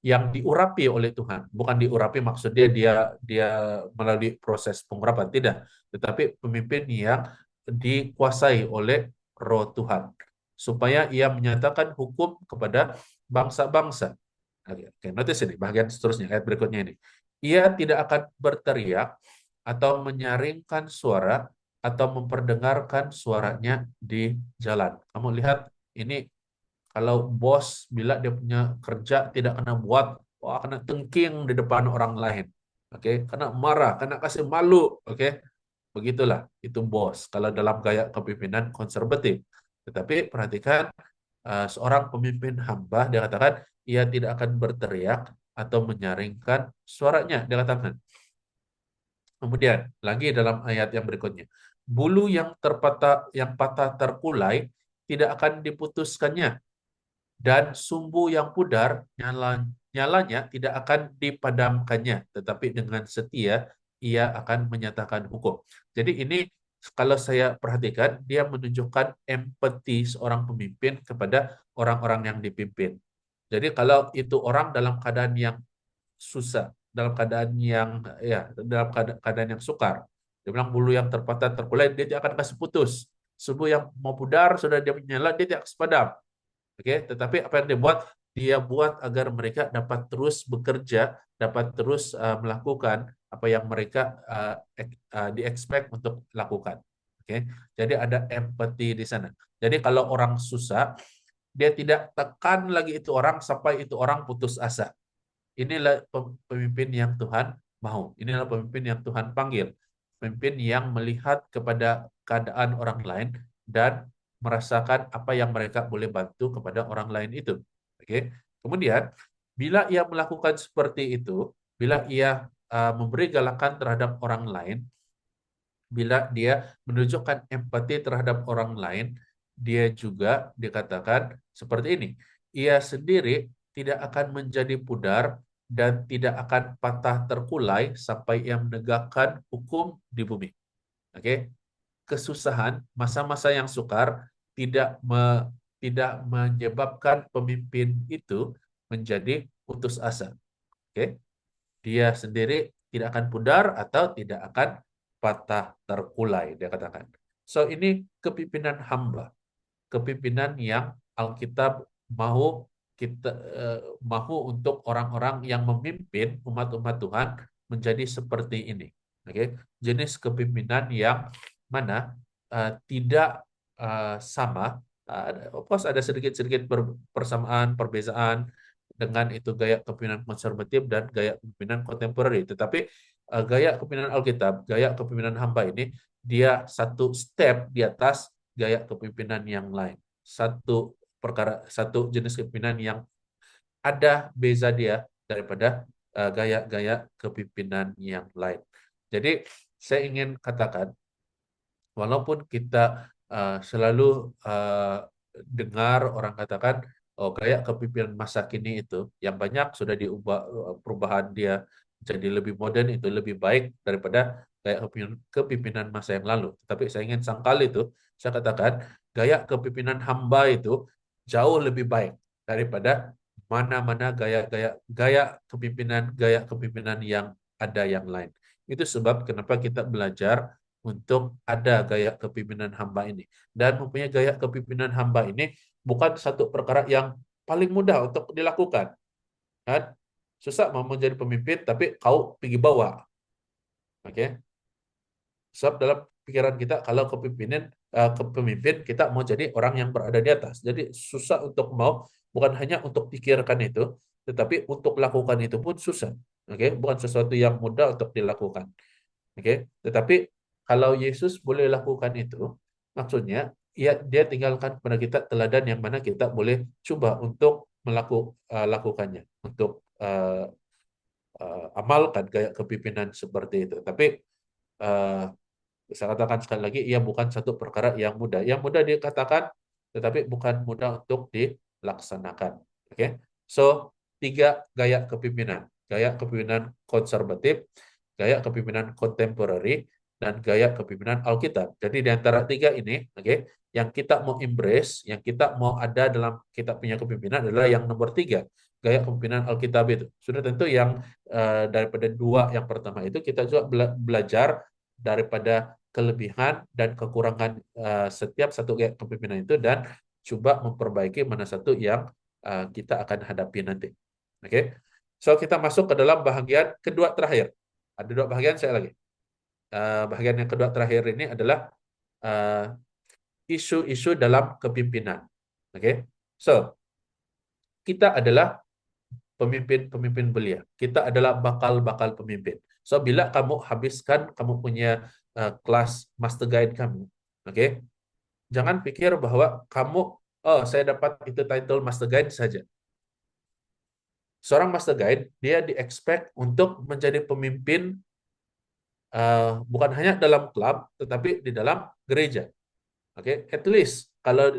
yang diurapi oleh Tuhan. Bukan diurapi maksudnya dia melalui proses pengurapan, tidak, tetapi pemimpin yang dikuasai oleh Roh Tuhan supaya ia menyatakan hukum kepada bangsa-bangsa. Oke, notice ini bagian seterusnya, ayat berikutnya ini. Ia tidak akan berteriak atau menyaringkan suara atau memperdengarkan suaranya di jalan. Kamu lihat ini, kalau bos bila dia punya kerja tidak kena buat, wah, kena tengking di depan orang lain. Oke, kena marah, kena kasih malu, oke? Begitulah itu bos kalau dalam gaya kepemimpinan konservatif. Tetapi perhatikan, seorang pemimpin hamba, dia katakan ia tidak akan berteriak atau menyaringkan suaranya, dia katakan. Kemudian lagi dalam ayat yang berikutnya, bulu yang patah terkulai tidak akan diputuskannya, dan sumbu yang pudar nyalanya tidak akan dipadamkannya, tetapi dengan setia ia akan menyatakan hukum. Jadi ini kalau saya perhatikan, dia menunjukkan empati seorang pemimpin kepada orang-orang yang dipimpin. Jadi kalau itu orang dalam keadaan yang susah, dalam keadaan yang keadaan yang sukar, dia bilang bulu yang terpatah terkulai, dia tidak akan kasih putus. Sumbu yang mau pudar sudah dia menyala, dia tidak kasih padam. Oke, tetapi apa yang dia buat? Dia buat agar mereka dapat terus bekerja, dapat terus melakukan apa yang mereka di-expect untuk lakukan. Oke, jadi ada empati di sana. Jadi kalau orang susah, dia tidak tekan lagi itu orang sampai itu orang putus asa. Inilah pemimpin yang Tuhan mau. Inilah pemimpin yang Tuhan panggil. Pemimpin yang melihat kepada keadaan orang lain dan merasakan apa yang mereka boleh bantu kepada orang lain itu. Oke. Kemudian, bila ia melakukan seperti itu, bila ia memberi galakan terhadap orang lain, bila dia menunjukkan empati terhadap orang lain, dia juga dikatakan seperti ini. Ia sendiri tidak akan menjadi pudar dan tidak akan patah terkulai sampai ia menegakkan hukum di bumi. Oke, kesusahan, masa-masa yang sukar tidak menyebabkan pemimpin itu menjadi putus asa. Oke, dia sendiri tidak akan pudar atau tidak akan patah terkulai, dia katakan. So, ini kepimpinan hamba, kepimpinan yang Alkitab mau untuk orang-orang yang memimpin umat-umat Tuhan menjadi seperti ini. Oke, jenis kepimpinan yang mana tidak sama. Of course ada sedikit-sedikit persamaan, perbezaan dengan itu gaya kepemimpinan konservatif dan gaya kepemimpinan kontemporeri. Tetapi gaya kepemimpinan Alkitab, gaya kepemimpinan hamba ini, dia satu step di atas gaya kepemimpinan yang lain. Satu jenis kepemimpinan yang ada beza dia daripada gaya-gaya kepemimpinan yang lain. Jadi saya ingin katakan, walaupun kita selalu dengar orang katakan, oh gaya kepemimpinan masa kini itu yang banyak sudah diubah, perubahan dia jadi lebih modern, itu lebih baik daripada gaya kepemimpinan masa yang lalu. Tapi saya ingin sangkal itu, saya katakan gaya kepemimpinan hamba itu jauh lebih baik daripada mana-mana gaya kepemimpinan yang ada yang lain. Itu sebab kenapa kita belajar untuk ada gaya kepemimpinan hamba ini. Dan mempunyai gaya kepemimpinan hamba ini bukan satu perkara yang paling mudah untuk dilakukan. Kan? Susah mau menjadi pemimpin, tapi kau pergi bawa. Oke? Sebab dalam pikiran kita, kalau kepemimpin, kita mau jadi orang yang berada di atas. Jadi susah untuk mau, bukan hanya untuk pikirkan itu, tetapi untuk lakukan itu pun susah. Oke? Bukan sesuatu yang mudah untuk dilakukan. Oke? Tetapi kalau Yesus boleh lakukan itu, maksudnya dia tinggalkan kepada kita teladan yang mana kita boleh coba untuk melakukannya, untuk amalkan gaya kepemimpinan seperti itu. Tapi saya katakan sekali lagi, ia bukan satu perkara yang mudah. Yang mudah dikatakan, tetapi bukan mudah untuk dilaksanakan. Oke? So, 3 gaya kepemimpinan. Gaya kepemimpinan konservatif, gaya kepemimpinan kontemporeri, dan gaya kepemimpinan Alkitab. Jadi di antara 3 ini, yang kita mau embrace, yang kita mau ada dalam kita punya kepemimpinan adalah yang nomor 3, gaya kepemimpinan Alkitab itu. Sudah tentu yang daripada 2 yang pertama itu, kita juga belajar daripada kelebihan dan kekurangan setiap satu gaya kepemimpinan itu, dan coba memperbaiki mana satu yang kita akan hadapi nanti. Oke? So, kita masuk ke dalam bahagian kedua terakhir. Ada 2 bahagian saya lagi. Bahagian yang kedua terakhir ini adalah isu-isu dalam kepimpinan. Oke? So, kita adalah pemimpin-pemimpin belia. Kita adalah bakal-bakal pemimpin. So, bila kamu habiskan, kamu punya kelas master guide kamu, oke? Jangan pikir bahwa kamu, saya dapat itu title master guide saja. Seorang master guide, dia di-expect untuk menjadi pemimpin bukan hanya dalam klub, tetapi di dalam gereja. Oke? At least, kalau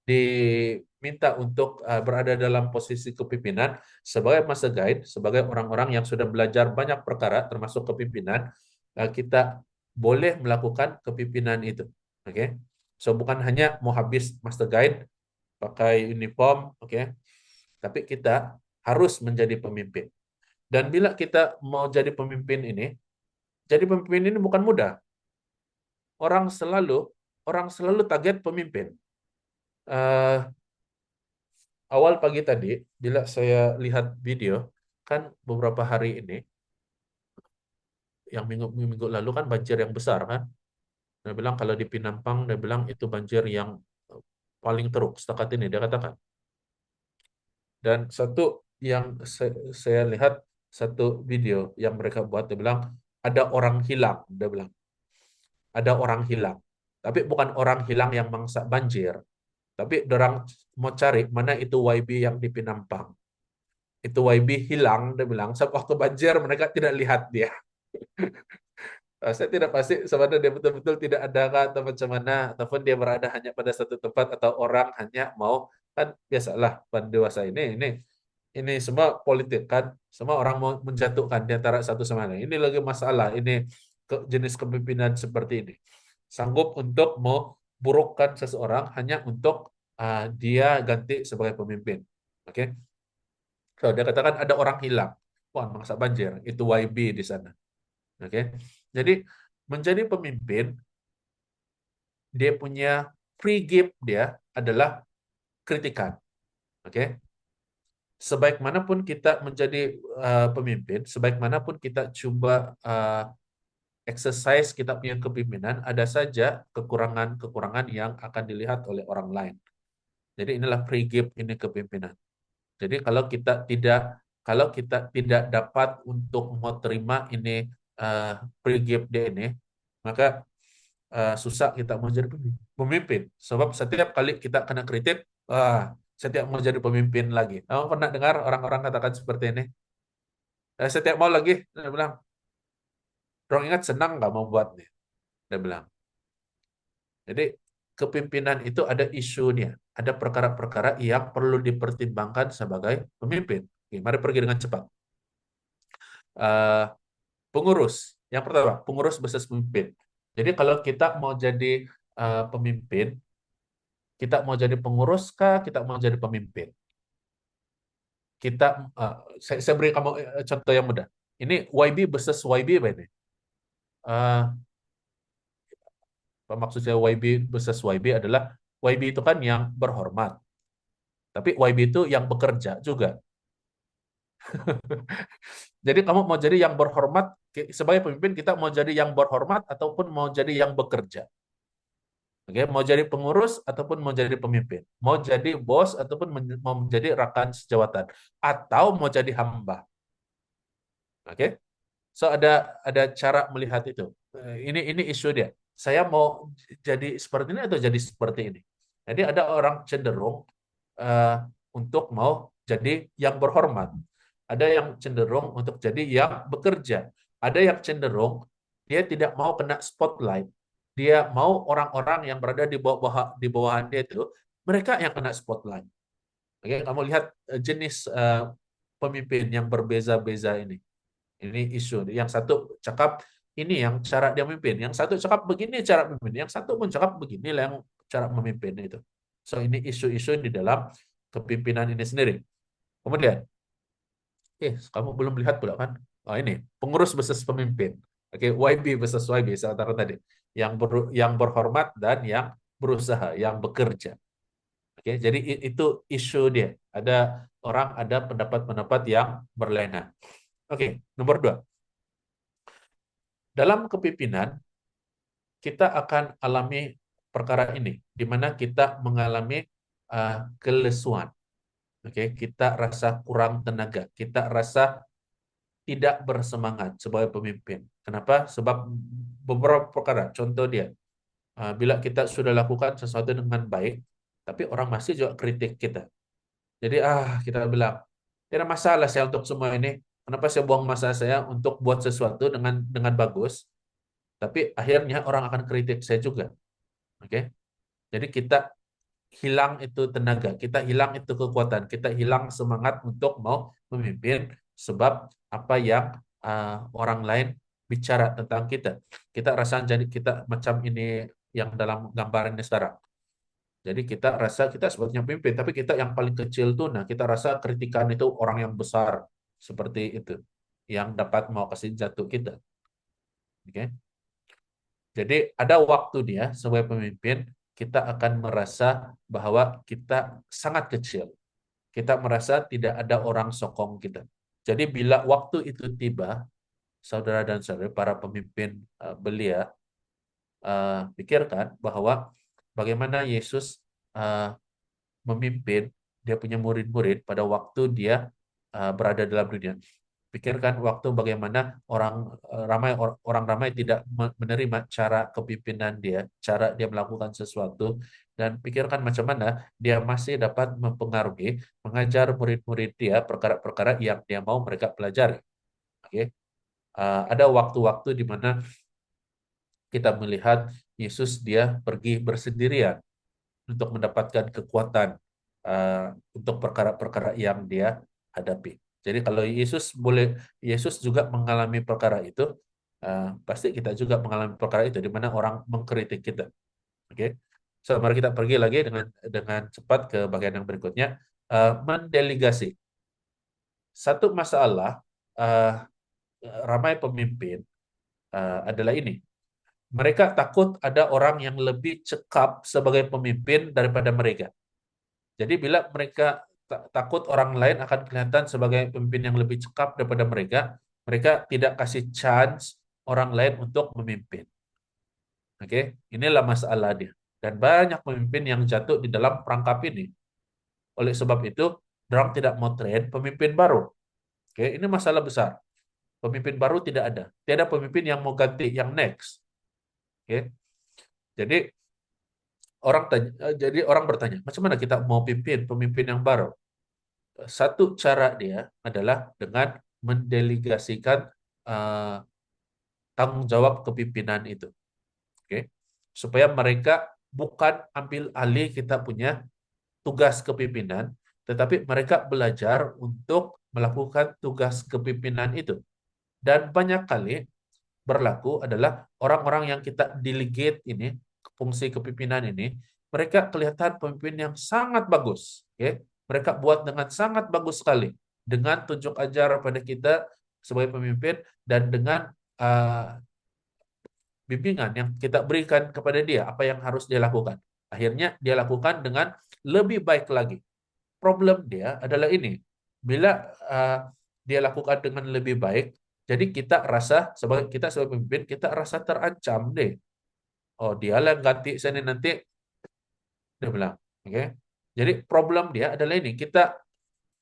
diminta untuk berada dalam posisi kepimpinan sebagai master guide, sebagai orang-orang yang sudah belajar banyak perkara termasuk kepimpinan, kita boleh melakukan kepimpinan itu. Oke? So, bukan hanya mau habis master guide pakai uniform, oke? Tapi kita harus menjadi pemimpin. Dan bila kita mau jadi pemimpin ini, jadi pemimpin ini bukan mudah. Orang selalu target pemimpin. Awal pagi tadi, bila saya lihat video, kan beberapa hari ini, yang minggu lalu kan banjir yang besar kan. Dia bilang kalau di Pinampang, dia bilang itu banjir yang paling teruk setakat ini, dia katakan. Dan satu yang saya lihat satu video yang mereka buat, dia bilang ada orang hilang, dia bilang ada orang hilang. Tapi bukan orang hilang yang mangsa banjir, tapi orang mau cari mana itu YB yang di Penampang. Itu YB hilang, dia bilang, waktu banjir mereka tidak lihat dia. Saya tidak pasti sebenarnya dia betul-betul tidak ada kah atau macam mana, ataupun dia berada hanya pada satu tempat, atau orang hanya mau, kan biasalah pada dewasa ini semua politik kan, semua orang mau menjatuhkan di antara satu sama lain. Ini lagi masalah, ini jenis kepemimpinan seperti ini. Sanggup untuk mau burukkan seseorang hanya untuk dia ganti sebagai pemimpin. Oke. So, dia katakan ada orang hilang. Wah, mangsa banjir. Itu YB di sana. Oke. Jadi menjadi pemimpin, dia punya free gift dia adalah kritikan. Oke. Sebaik manapun kita menjadi pemimpin, sebaik manapun kita coba exercise kita punya kepemimpinan, ada saja kekurangan-kekurangan yang akan dilihat oleh orang lain. Jadi inilah free gift ini kepemimpinan. Jadi kalau kita tidak dapat untuk mau terima ini free gift dia ini, maka susah kita mau jadi pemimpin. Sebab setiap kali kita kena kritik, setiap mau jadi pemimpin lagi. Kamu pernah dengar orang-orang katakan seperti ini? Setiap mau lagi, dia bilang, orang ingat senang nggak mau buat nih, dia bilang. Jadi kepimpinan itu ada isunya, ada perkara-perkara yang perlu dipertimbangkan sebagai pemimpin. Oke, mari pergi dengan cepat. Pengurus, yang pertama, pengurus versus pemimpin. Jadi kalau kita mau jadi pemimpin, kita mau jadi pengurus kah, kita mau jadi pemimpin? Saya beri kamu contoh yang mudah. Ini YB versus YB apa ini? Apa maksudnya YB versus YB adalah YB itu kan yang berhormat. Tapi YB itu yang bekerja juga. Jadi kamu mau jadi yang berhormat, sebagai pemimpin kita mau jadi yang berhormat ataupun mau jadi yang bekerja. Oke, mau jadi pengurus ataupun mau jadi pemimpin. Mau jadi bos ataupun mau menjadi rekan sejawatan. Atau mau jadi hamba. Oke. So ada cara melihat itu. Ini isu dia. Saya mau jadi seperti ini atau jadi seperti ini. Jadi ada orang cenderung untuk mau jadi yang berhormat. Ada yang cenderung untuk jadi yang bekerja. Ada yang cenderung dia tidak mau kena spotlight. Dia mau orang-orang yang berada di bawahan dia itu, mereka yang kena spotlight. Oke, kamu lihat jenis pemimpin yang berbeza-beza ini. Ini isu. Yang satu cakap ini yang cara dia memimpin. Yang satu cakap begini cara memimpin. Yang satu pun cakap begini yang cara memimpin itu. So ini isu-isu di dalam kepimpinan ini sendiri. Kemudian, kamu belum lihat pula kan? Oh ini pengurus versus pemimpin. Oke, YB versus YB saya katakan tadi. Yang berhormat dan yang berusaha, yang bekerja. Oke, jadi itu isu dia. Ada pendapat-pendapat yang berlainan. Oke, nomor 2. Dalam kepimpinan, kita akan alami perkara ini, di mana kita mengalami kelesuan. Oke, kita rasa kurang tenaga, kita rasa tidak bersemangat sebagai pemimpin. Kenapa? Sebab beberapa perkara. Contoh dia, bila kita sudah lakukan sesuatu dengan baik, tapi orang masih juga kritik kita. Jadi kita bilang, tidak masalah saya untuk semua ini. Kenapa saya buang masa saya untuk buat sesuatu dengan bagus, tapi akhirnya orang akan kritik saya juga. Oke? Jadi kita hilang itu tenaga, kita hilang itu kekuatan, kita hilang semangat untuk mau memimpin sebab apa yang orang lain bicara tentang kita. Kita rasa jadi kita macam ini yang dalam gambar ini sekarang. Jadi kita rasa kita sebetulnya pemimpin, tapi kita yang paling kecil tuh, kita rasa kritikan itu orang yang besar seperti itu, yang dapat mau kasih jatuh kita. Oke? Jadi ada waktu dia sebagai pemimpin, kita akan merasa bahwa kita sangat kecil. Kita merasa tidak ada orang sokong kita. Jadi bila waktu itu tiba, saudara dan saudari, para pemimpin belia, pikirkan bahwa bagaimana Yesus uh, memimpin dia punya murid-murid pada waktu dia berada dalam dunia. Pikirkan waktu bagaimana orang ramai tidak menerima cara kepimpinan dia, cara dia melakukan sesuatu, dan pikirkan macam mana dia masih dapat mempengaruhi, mengajar murid-murid dia perkara-perkara yang dia mau mereka pelajari. Oke. Ada waktu-waktu di mana kita melihat Yesus dia pergi bersendirian untuk mendapatkan kekuatan untuk perkara-perkara yang dia hadapi. Jadi kalau Yesus juga mengalami perkara itu, pasti kita juga mengalami perkara itu di mana orang mengkritik kita. Oke. So, mari kita pergi lagi dengan cepat ke bagian yang berikutnya, mendelegasi. Satu masalah ramai pemimpin adalah ini. Mereka takut ada orang yang lebih cekap sebagai pemimpin daripada mereka. Jadi bila mereka takut orang lain akan kelihatan sebagai pemimpin yang lebih cekap daripada mereka, mereka tidak kasih chance orang lain untuk memimpin. Oke, inilah masalah dia. Dan banyak pemimpin yang jatuh di dalam perangkap ini. Oleh sebab itu, orang tidak mau train pemimpin baru. Oke, ini masalah besar. Pemimpin baru tidak ada. Tidak ada pemimpin yang mau ganti, yang next. Oke. Jadi orang bertanya, macam mana kita mau pimpin pemimpin yang baru? Satu cara dia adalah dengan mendelegasikan tanggung jawab kepimpinan itu. Oke. Supaya mereka bukan ambil alih kita punya tugas kepimpinan, tetapi mereka belajar untuk melakukan tugas kepimpinan itu. Dan banyak kali berlaku adalah orang-orang yang kita delegate ini, fungsi kepimpinan ini, mereka kelihatan pemimpin yang sangat bagus. Okay? Mereka buat dengan sangat bagus sekali. Dengan tunjuk ajar pada kita sebagai pemimpin dan dengan bimbingan yang kita berikan kepada dia, apa yang harus dia lakukan. Akhirnya dia lakukan dengan lebih baik lagi. Problem dia adalah ini. Bila dia lakukan dengan lebih baik, jadi kita sebagai pemimpin, kita rasa terancam deh. Oh, dialah yang ganti saya nanti. Dia bilang. Okay? Jadi problem dia adalah ini. Kita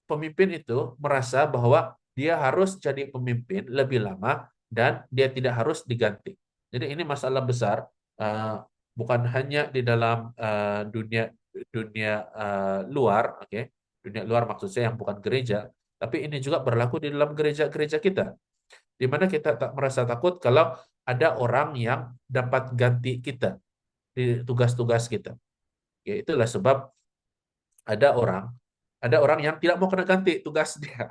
pemimpin itu merasa bahwa dia harus jadi pemimpin lebih lama dan dia tidak harus diganti. Jadi ini masalah besar. Bukan hanya di dalam dunia luar, okay? Dunia luar maksud saya yang bukan gereja, tapi ini juga berlaku di dalam gereja-gereja kita. Di mana kita tak merasa takut kalau ada orang yang dapat ganti kita di tugas-tugas kita. Ya, itulah sebab ada orang yang tidak mau kena ganti tugas dia.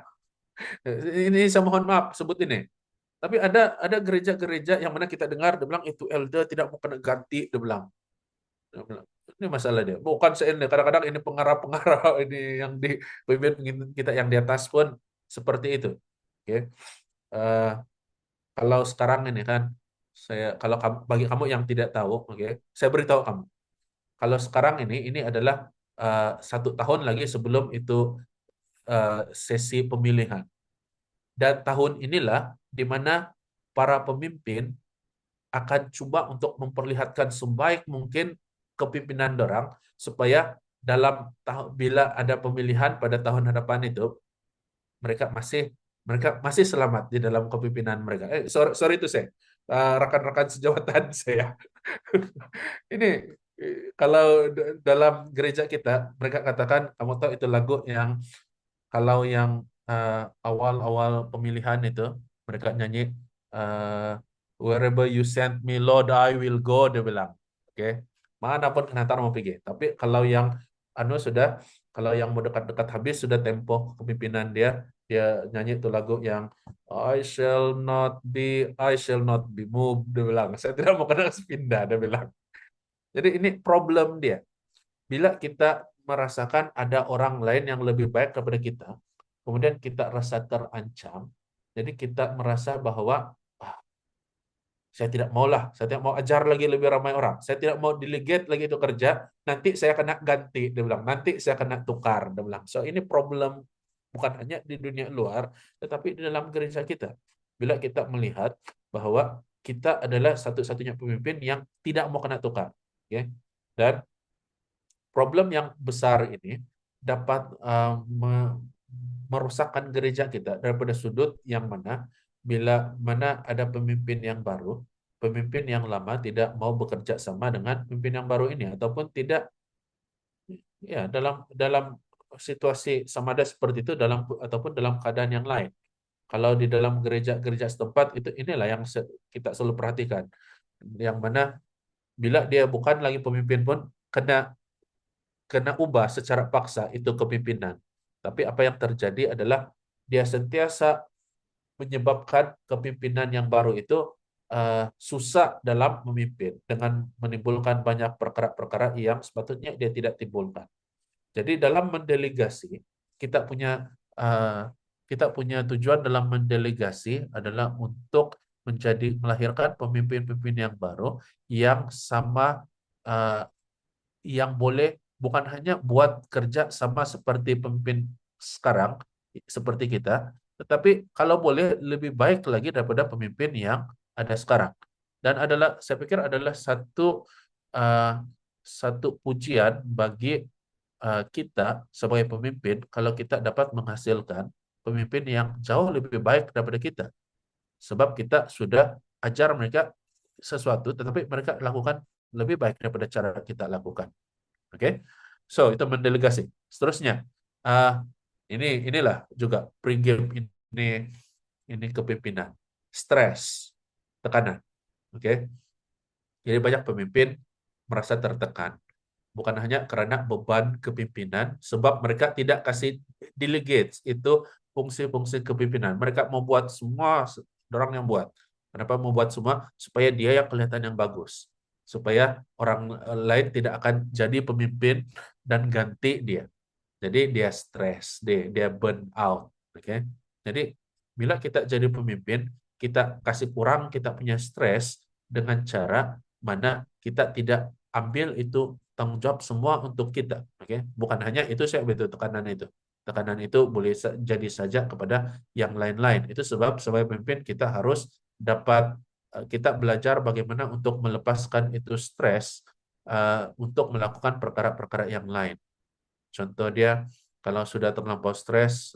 Ini saya mohon maaf sebut ini. Tapi ada gereja-gereja yang mana kita dengar dia bilang itu elder tidak mau kena ganti, dia bilang. Ini masalah dia. Bukan ini. Kadang-kadang ini pengarah-pengarah ini yang di pemimpin kita yang di atas pun seperti itu. Oke. Kalau sekarang ini kan bagi kamu yang tidak tahu, saya beritahu kamu. Kalau sekarang ini adalah 1 tahun lagi sebelum itu sesi pemilihan. Dan tahun inilah di mana para pemimpin akan coba untuk memperlihatkan sebaik mungkin kepimpinan dorang supaya bila ada pemilihan pada tahun hadapan itu mereka masih selamat di dalam kepimpinan mereka. Sorry itu saya rekan-rekan sejawatan saya. Ini kalau dalam gereja kita mereka katakan, kamu tahu itu lagu yang kalau yang awal-awal pemilihan itu mereka nyanyi wherever you send me Lord I will go, dia bilang. Oke. Manapun kenyataan mau pergi. Tapi kalau yang kalau yang mau dekat-dekat habis sudah tempo kepimpinan dia nyanyi itu lagu yang I shall not be moved, dia bilang. Saya tidak mau kena pindah, dia bilang. Jadi ini problem dia. Bila kita merasakan ada orang lain yang lebih baik daripada kita, kemudian kita rasa terancam, jadi kita merasa bahwa saya tidak mau ajar lagi lebih ramai orang, saya tidak mau delegate lagi itu kerja, nanti saya kena ganti, dia bilang, nanti saya kena tukar, dia bilang. So ini problem bukan hanya di dunia luar, tetapi di dalam gereja kita. Bila kita melihat bahwa kita adalah satu-satunya pemimpin yang tidak mau kena tukar, dan problem yang besar ini dapat merusakkan gereja kita daripada sudut yang mana ada pemimpin yang baru, pemimpin yang lama tidak mau bekerja sama dengan pemimpin yang baru ini, ataupun tidak, ya, dalam situasi samada seperti itu ataupun dalam keadaan yang lain. Kalau di dalam gereja setempat itu, inilah yang kita selalu perhatikan, yang mana bila dia bukan lagi pemimpin pun kena ubah secara paksa itu kepimpinan. Tapi apa yang terjadi adalah dia sentiasa menyebabkan kepimpinan yang baru itu susah dalam memimpin dengan menimbulkan banyak perkara-perkara yang sepatutnya dia tidak timbulkan. Jadi dalam mendelegasi, kita punya tujuan dalam mendelegasi adalah untuk melahirkan pemimpin-pemimpin yang baru yang sama, yang boleh bukan hanya buat kerja sama seperti pemimpin sekarang, seperti kita, tetapi kalau boleh lebih baik lagi daripada pemimpin yang ada sekarang. Dan saya pikir adalah satu pujian bagi kita sebagai pemimpin kalau kita dapat menghasilkan pemimpin yang jauh lebih baik daripada kita. Sebab kita sudah ajar mereka sesuatu, tetapi mereka lakukan lebih baik daripada cara kita lakukan. Oke, so itu mendelegasi. Seterusnya, inilah juga pregame ini kepemimpinan, stres, tekanan. Oke, jadi banyak pemimpin merasa tertekan, bukan hanya karena beban kepimpinan, sebab mereka tidak kasih delegates itu fungsi-fungsi kepimpinan. Mereka mau buat semua, orang yang buat. Kenapa mau buat semua? Supaya dia yang kelihatan yang bagus. Supaya orang lain tidak akan jadi pemimpin dan ganti dia. Jadi dia stres, dia burn out. Oke? Jadi bila kita jadi pemimpin, kita kasih kurang kita punya stres dengan cara mana kita tidak ambil itu tanggung jawab semua untuk kita. Oke? Bukan hanya itu, saya betul tekanan itu. Tekanan itu boleh jadi saja kepada yang lain-lain. Itu sebab sebagai pemimpin kita harus kita belajar bagaimana untuk melepaskan itu stres untuk melakukan perkara-perkara yang lain. Contoh dia, kalau sudah terlampau stres,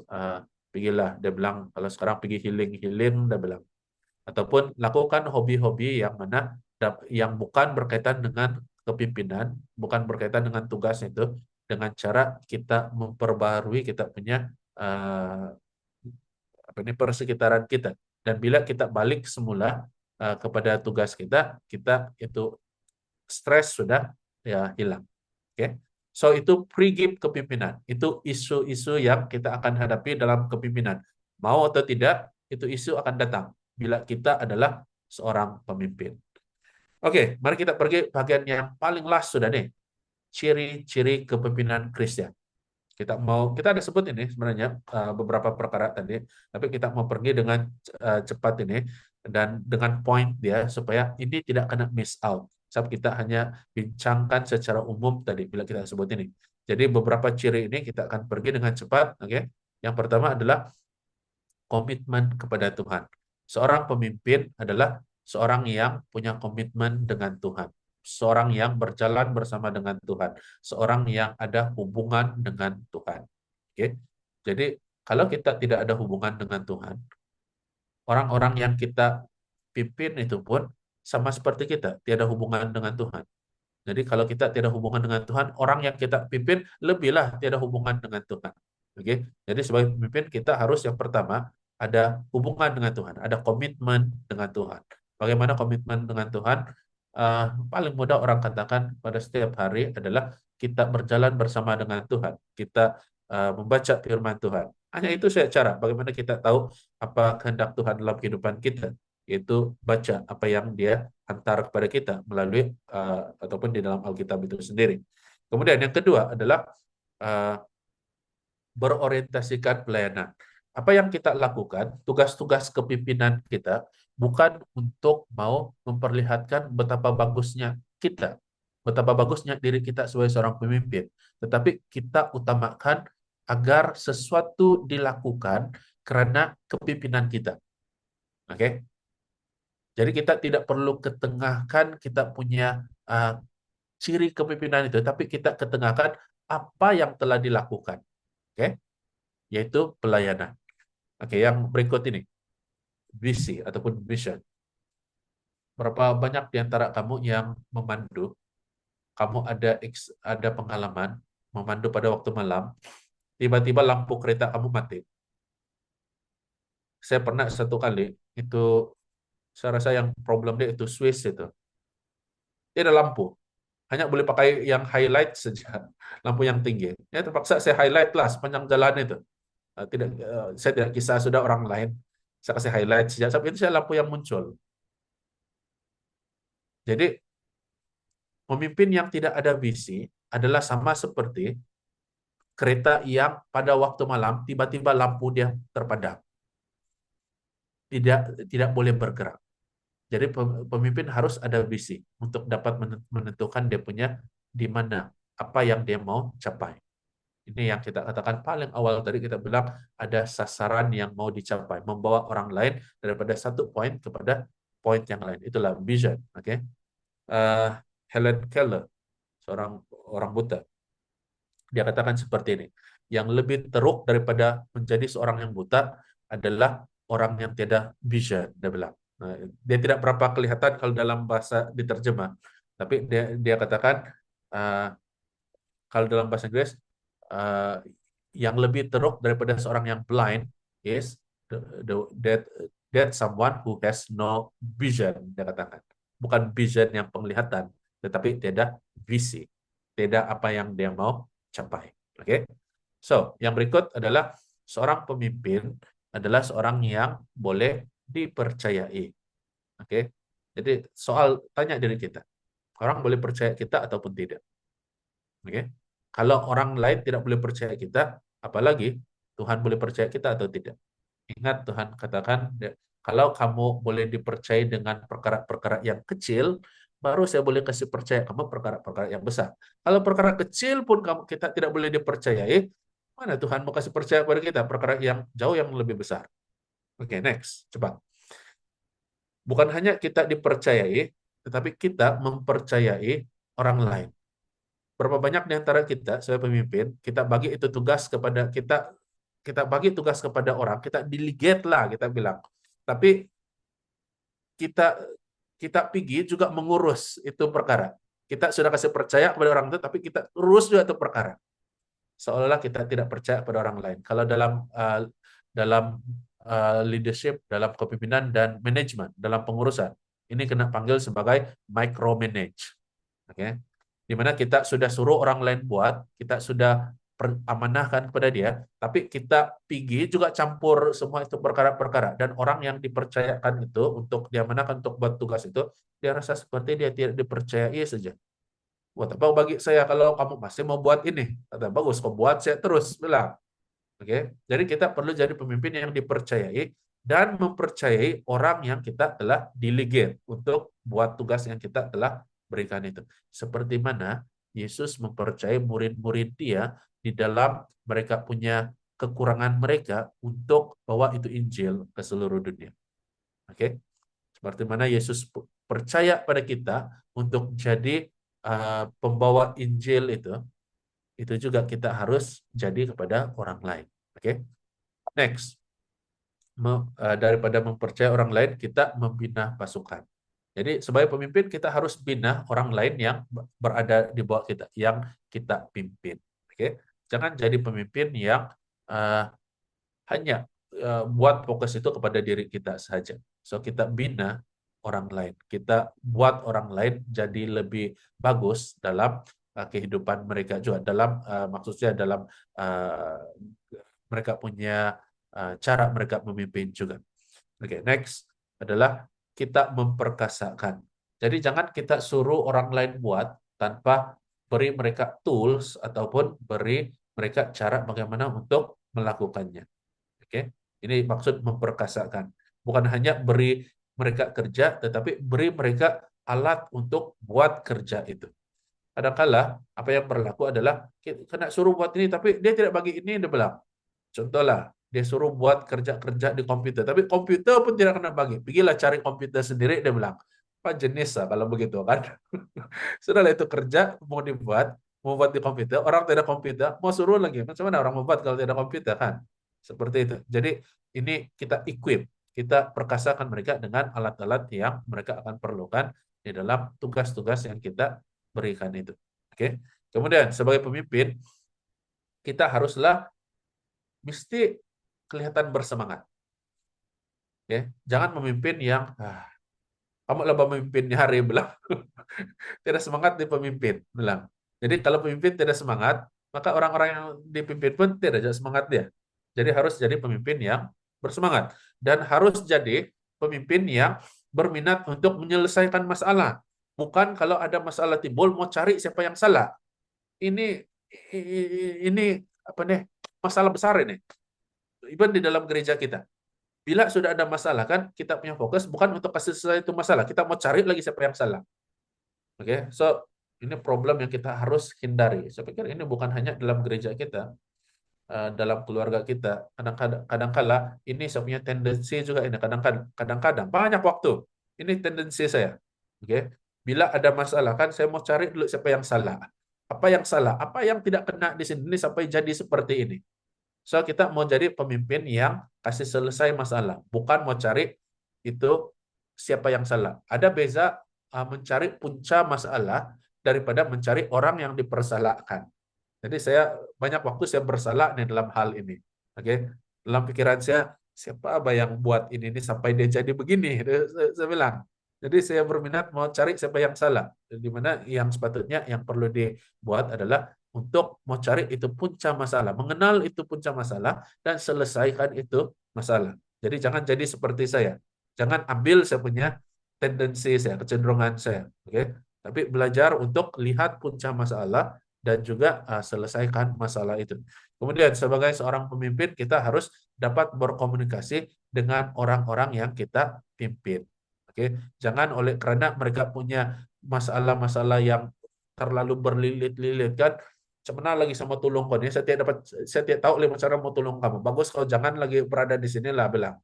pergilah, dia bilang, kalau sekarang pergi healing, dia bilang. Ataupun lakukan hobi-hobi yang bukan berkaitan dengan kepimpinan, bukan berkaitan dengan tugas itu, dengan cara kita memperbarui kita punya persekitaran kita. Dan bila kita balik semula kepada tugas kita itu stres sudah ya hilang. Oke. So itu pregame kepimpinan. Itu isu-isu yang kita akan hadapi dalam kepimpinan. Mau atau tidak, itu isu akan datang bila kita adalah seorang pemimpin. Oke, mari kita pergi bagian yang paling last sudah nih. Ciri-ciri kepemimpinan Kristen. Kita ada sebut ini sebenarnya beberapa perkara tadi, tapi kita mau pergi dengan cepat ini dan dengan poin dia supaya ini tidak kena miss out. Sebab kita hanya bincangkan secara umum tadi bila kita sebut ini. Jadi beberapa ciri ini kita akan pergi dengan cepat. Oke. Yang pertama adalah komitmen kepada Tuhan. Seorang pemimpin adalah seorang yang punya komitmen dengan Tuhan. Seorang yang berjalan bersama dengan Tuhan. Seorang yang ada hubungan dengan Tuhan. Oke. Jadi kalau kita tidak ada hubungan dengan Tuhan, orang-orang yang kita pimpin itu pun sama seperti kita, tiada hubungan dengan Tuhan. Jadi kalau kita tiada hubungan dengan Tuhan, orang yang kita pimpin lebihlah tiada hubungan dengan Tuhan. Oke. Jadi sebagai pemimpin kita harus yang pertama ada hubungan dengan Tuhan, ada komitmen dengan Tuhan. Bagaimana komitmen dengan Tuhan? Paling mudah orang katakan pada setiap hari adalah kita berjalan bersama dengan Tuhan. Kita membaca firman Tuhan. Hanya itu saja cara bagaimana kita tahu apa kehendak Tuhan dalam kehidupan kita. Yaitu baca apa yang dia hantar kepada kita melalui ataupun di dalam Alkitab itu sendiri. Kemudian yang kedua adalah berorientasikan pelayanan. Apa yang kita lakukan, tugas-tugas kepimpinan kita, bukan untuk mau memperlihatkan betapa bagusnya kita, betapa bagusnya diri kita sebagai seorang pemimpin. Tetapi kita utamakan agar sesuatu dilakukan karena kepimpinan kita. Oke? Jadi kita tidak perlu ketengahkan kita punya ciri kepemimpinan itu, tapi kita ketengahkan apa yang telah dilakukan. Oke, yaitu pelayanan. Oke, yang berikut ini, visi ataupun mission. Berapa banyak di antara kamu yang memandu, kamu ada pengalaman memandu pada waktu malam, tiba-tiba lampu kereta kamu mati. Saya pernah satu kali, itu saya rasa yang problem dia itu Swiss itu. Dia ada lampu, hanya boleh pakai yang highlight saja, lampu yang tinggi. Ya terpaksa saya highlight lah sepanjang jalan itu. Saya tidak kisah sudah orang lain. Saya kasih highlight saja. Sampai itu saya lampu yang muncul. Jadi pemimpin yang tidak ada visi adalah sama seperti kereta yang pada waktu malam tiba-tiba lampu dia terpadam. Tidak boleh bergerak. Jadi pemimpin harus ada visi untuk dapat menentukan dia punya di mana, apa yang dia mau capai. Ini yang kita katakan paling awal tadi, kita bilang ada sasaran yang mau dicapai, membawa orang lain daripada satu poin kepada poin yang lain. Itulah vision. Oke. Helen Keller, seorang orang buta, dia katakan seperti ini. Yang lebih teruk daripada menjadi seorang yang buta adalah orang yang tiada vision, dia bilang. Dia tidak berapa kelihatan kalau dalam bahasa diterjemah, tapi dia katakan kalau dalam bahasa Inggris yang lebih teruk daripada seorang yang blind is that someone who has no vision, dia katakan. Bukan vision yang penglihatan, tetapi tidak visi, tidak apa yang dia mau capai. Oke. So, yang berikut adalah seorang pemimpin adalah seorang yang boleh dipercayai. Oke. Jadi tanya diri kita, orang boleh percaya kita ataupun tidak. Oke. Kalau orang lain tidak boleh percaya kita, apalagi Tuhan boleh percaya kita atau tidak. Ingat Tuhan katakan, kalau kamu boleh dipercaya dengan perkara-perkara yang kecil, baru saya boleh kasih percaya kamu perkara-perkara yang besar. Kalau perkara kecil pun kita tidak boleh dipercayai, mana Tuhan mau kasih percaya kepada kita perkara yang jauh yang lebih besar. Oke, next, cepat. Bukan hanya kita dipercayai, tetapi kita mempercayai orang lain. Berapa banyak di antara kita sebagai pemimpin, kita bagi itu tugas kepada kita bagi tugas kepada orang, kita delegate lah, kita bilang. Tapi kita pergi juga mengurus itu perkara. Kita sudah kasih percaya kepada orang itu, tapi kita urus juga itu perkara. Seolah-olah kita tidak percaya pada orang lain. Kalau dalam leadership, dalam kepemimpinan dan manajemen, dalam pengurusan, ini kena panggil sebagai micromanage. Oke. Di mana kita sudah suruh orang lain buat, kita sudah amanahkan kepada dia, tapi kita pergi juga campur semua itu perkara-perkara, dan orang yang dipercayakan itu untuk diamanahkan untuk buat tugas itu, dia rasa seperti dia tidak dipercayai saja. Buat apa bagi saya kalau kamu masih mau buat ini? Kata bagus, kau buat, saya terus bilang. Oke, jadi kita perlu jadi pemimpin yang dipercayai dan mempercayai orang yang kita telah delegate untuk buat tugas yang kita telah berikan itu. Seperti mana Yesus mempercayai murid-murid dia di dalam mereka punya kekurangan mereka untuk bawa itu Injil ke seluruh dunia. Oke, seperti mana Yesus percaya pada kita untuk jadi pembawa Injil itu juga kita harus jadi kepada orang lain. Oke, next. Daripada mempercayai orang lain, kita membina pasukan. Jadi sebagai pemimpin kita harus bina orang lain yang berada di bawah kita, yang kita pimpin. Oke, jangan jadi pemimpin yang hanya buat fokus itu kepada diri kita saja. So kita bina orang lain, kita buat orang lain jadi lebih bagus dalam kehidupan mereka juga, dalam maksudnya dalam mereka punya cara mereka memimpin juga. Oke, next adalah kita memperkasakan. Jadi jangan kita suruh orang lain buat tanpa beri mereka tools ataupun beri mereka cara bagaimana untuk melakukannya. Oke, ini maksud memperkasakan. Bukan hanya beri mereka kerja, tetapi beri mereka alat untuk buat kerja itu. Kadang-kala apa yang berlaku adalah kena suruh buat ini, tapi dia tidak bagi ini, dia bilang. Contohlah, dia suruh buat kerja-kerja di komputer, tapi komputer pun tidak kena bagi. Pergilah cari komputer sendiri, dia bilang. Pak jenis lah kalau begitu kan. Sudahlah itu kerja mau buat di komputer, orang tidak komputer, mau suruh lagi. Macam mana orang membuat kalau tidak komputer kan? Seperti itu. Jadi ini kita equip, kita perkasakan mereka dengan alat-alat yang mereka akan perlukan di dalam tugas-tugas yang kita berikan itu. Oke. Kemudian sebagai pemimpin, kita haruslah mesti kelihatan bersemangat. Ya, jangan memimpin yang kamu lah pemimpinnya hari bilang tidak semangat di pemimpin bilang. Jadi kalau pemimpin tidak semangat, maka orang-orang yang dipimpin pun tidak ada semangat dia. Jadi harus jadi pemimpin yang bersemangat dan harus jadi pemimpin yang berminat untuk menyelesaikan masalah. Bukan kalau ada masalah timbul mau cari siapa yang salah. Ini apa nih? Masalah besar ini. Even di dalam gereja kita. Bila sudah ada masalah kan, kita punya fokus bukan untuk kasih selesai itu masalah. Kita mau cari lagi siapa yang salah. Oke, so ini problem yang kita harus hindari. Saya pikir ini bukan hanya dalam gereja kita, dalam keluarga kita. Kadang-kala ini saya punya tendensi juga ini. Kadang-kadang banyak waktu. Ini tendensi saya. Oke, bila ada masalah kan, saya mau cari dulu siapa yang salah. Apa yang salah? Apa yang tidak kena di sini sampai jadi seperti ini? So, kita mau jadi pemimpin yang kasih selesai masalah. Bukan mau cari itu siapa yang salah. Ada beza mencari punca masalah daripada mencari orang yang dipersalahkan. Jadi saya banyak waktu saya bersalah nih dalam hal ini. Oke. Dalam pikiran saya, siapa yang buat ini sampai dia jadi begini? Saya bilang. Jadi saya berminat mau cari siapa yang salah. Di mana yang sepatutnya yang perlu dibuat adalah untuk mau cari itu punca masalah, mengenal itu punca masalah dan selesaikan itu masalah. Jadi jangan jadi seperti saya. Jangan ambil saya punya tendensi saya, kecenderungan saya, oke? Tapi belajar untuk lihat punca masalah dan juga selesaikan masalah itu. Kemudian sebagai seorang pemimpin kita harus dapat berkomunikasi dengan orang-orang yang kita pimpin. Oke, jangan karena mereka punya masalah-masalah yang terlalu berlilit-lilit kan, cemana lagi sama tolong kau ini, saya tidak tahu lima cara mau tolong kamu. Bagus kau jangan lagi berada di sini lah bilang.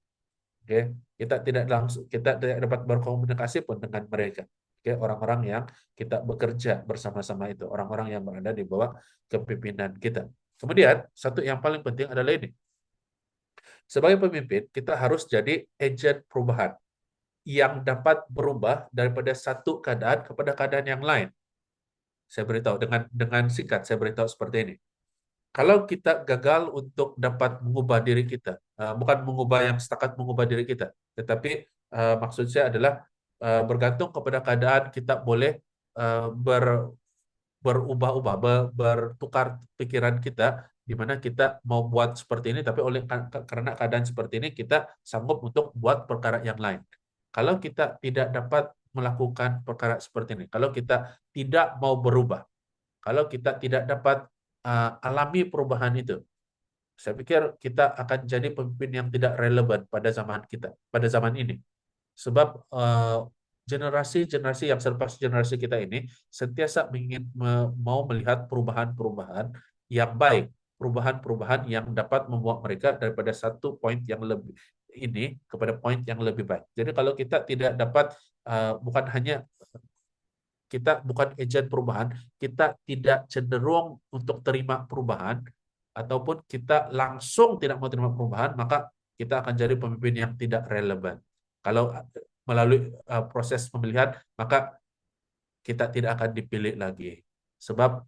Oke, kita tidak dapat berkomunikasi pun dengan mereka. Oke, orang-orang yang kita bekerja bersama-sama itu, orang-orang yang berada di bawah kepemimpinan kita. Kemudian, satu yang paling penting adalah ini. Sebagai pemimpin, kita harus jadi agen perubahan yang dapat berubah daripada satu keadaan kepada keadaan yang lain. Saya beritahu dengan singkat, saya beritahu seperti ini. Kalau kita gagal untuk dapat mengubah diri kita, bukan mengubah yang setakat mengubah diri kita, tetapi maksud saya adalah bergantung kepada keadaan kita boleh berubah-ubah, bertukar pikiran kita, di mana kita mau buat seperti ini, tapi karena keadaan seperti ini kita sanggup untuk buat perkara yang lain. Kalau kita tidak dapat melakukan perkara seperti ini, kalau kita tidak mau berubah, kalau kita tidak dapat alami perubahan itu, saya pikir kita akan jadi pemimpin yang tidak relevan pada zaman kita, pada zaman ini. Sebab generasi-generasi yang selepas generasi kita ini sentiasa mau melihat perubahan-perubahan yang baik, perubahan-perubahan yang dapat membawa mereka daripada satu poin yang lebih ini kepada poin yang lebih baik. Jadi kalau kita tidak dapat kita bukan agen perubahan, kita tidak cenderung untuk terima perubahan, ataupun kita langsung tidak mau terima perubahan, maka kita akan jadi pemimpin yang tidak relevan. Kalau melalui proses pemilihan, maka kita tidak akan dipilih lagi. Sebab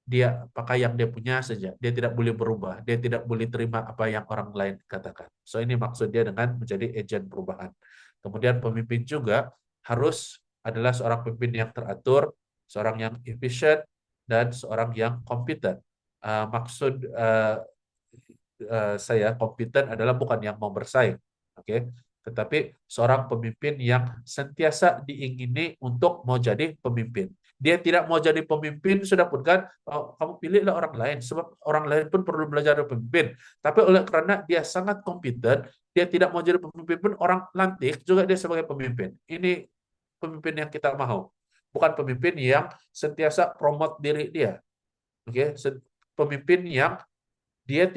dia pakai yang dia punya saja. Dia tidak boleh berubah. Dia tidak boleh terima apa yang orang lain katakan. So ini maksud dia dengan menjadi agen perubahan. Kemudian pemimpin juga harus adalah seorang pemimpin yang teratur, seorang yang efisien, dan seorang yang kompeten. Maksud saya kompeten adalah bukan yang mau bersaing, oke? Tetapi seorang pemimpin yang sentiasa diingini untuk mau jadi pemimpin. Dia tidak mau jadi pemimpin, sudah pun kan, kamu pilihlah orang lain, sebab orang lain pun perlu belajar dari pemimpin. Tapi karena dia sangat kompeten, dia tidak mau jadi pemimpin pun, orang lantik juga dia sebagai pemimpin. Ini pemimpin yang kita mau. Bukan pemimpin yang sentiasa promote diri dia. Oke, pemimpin yang dia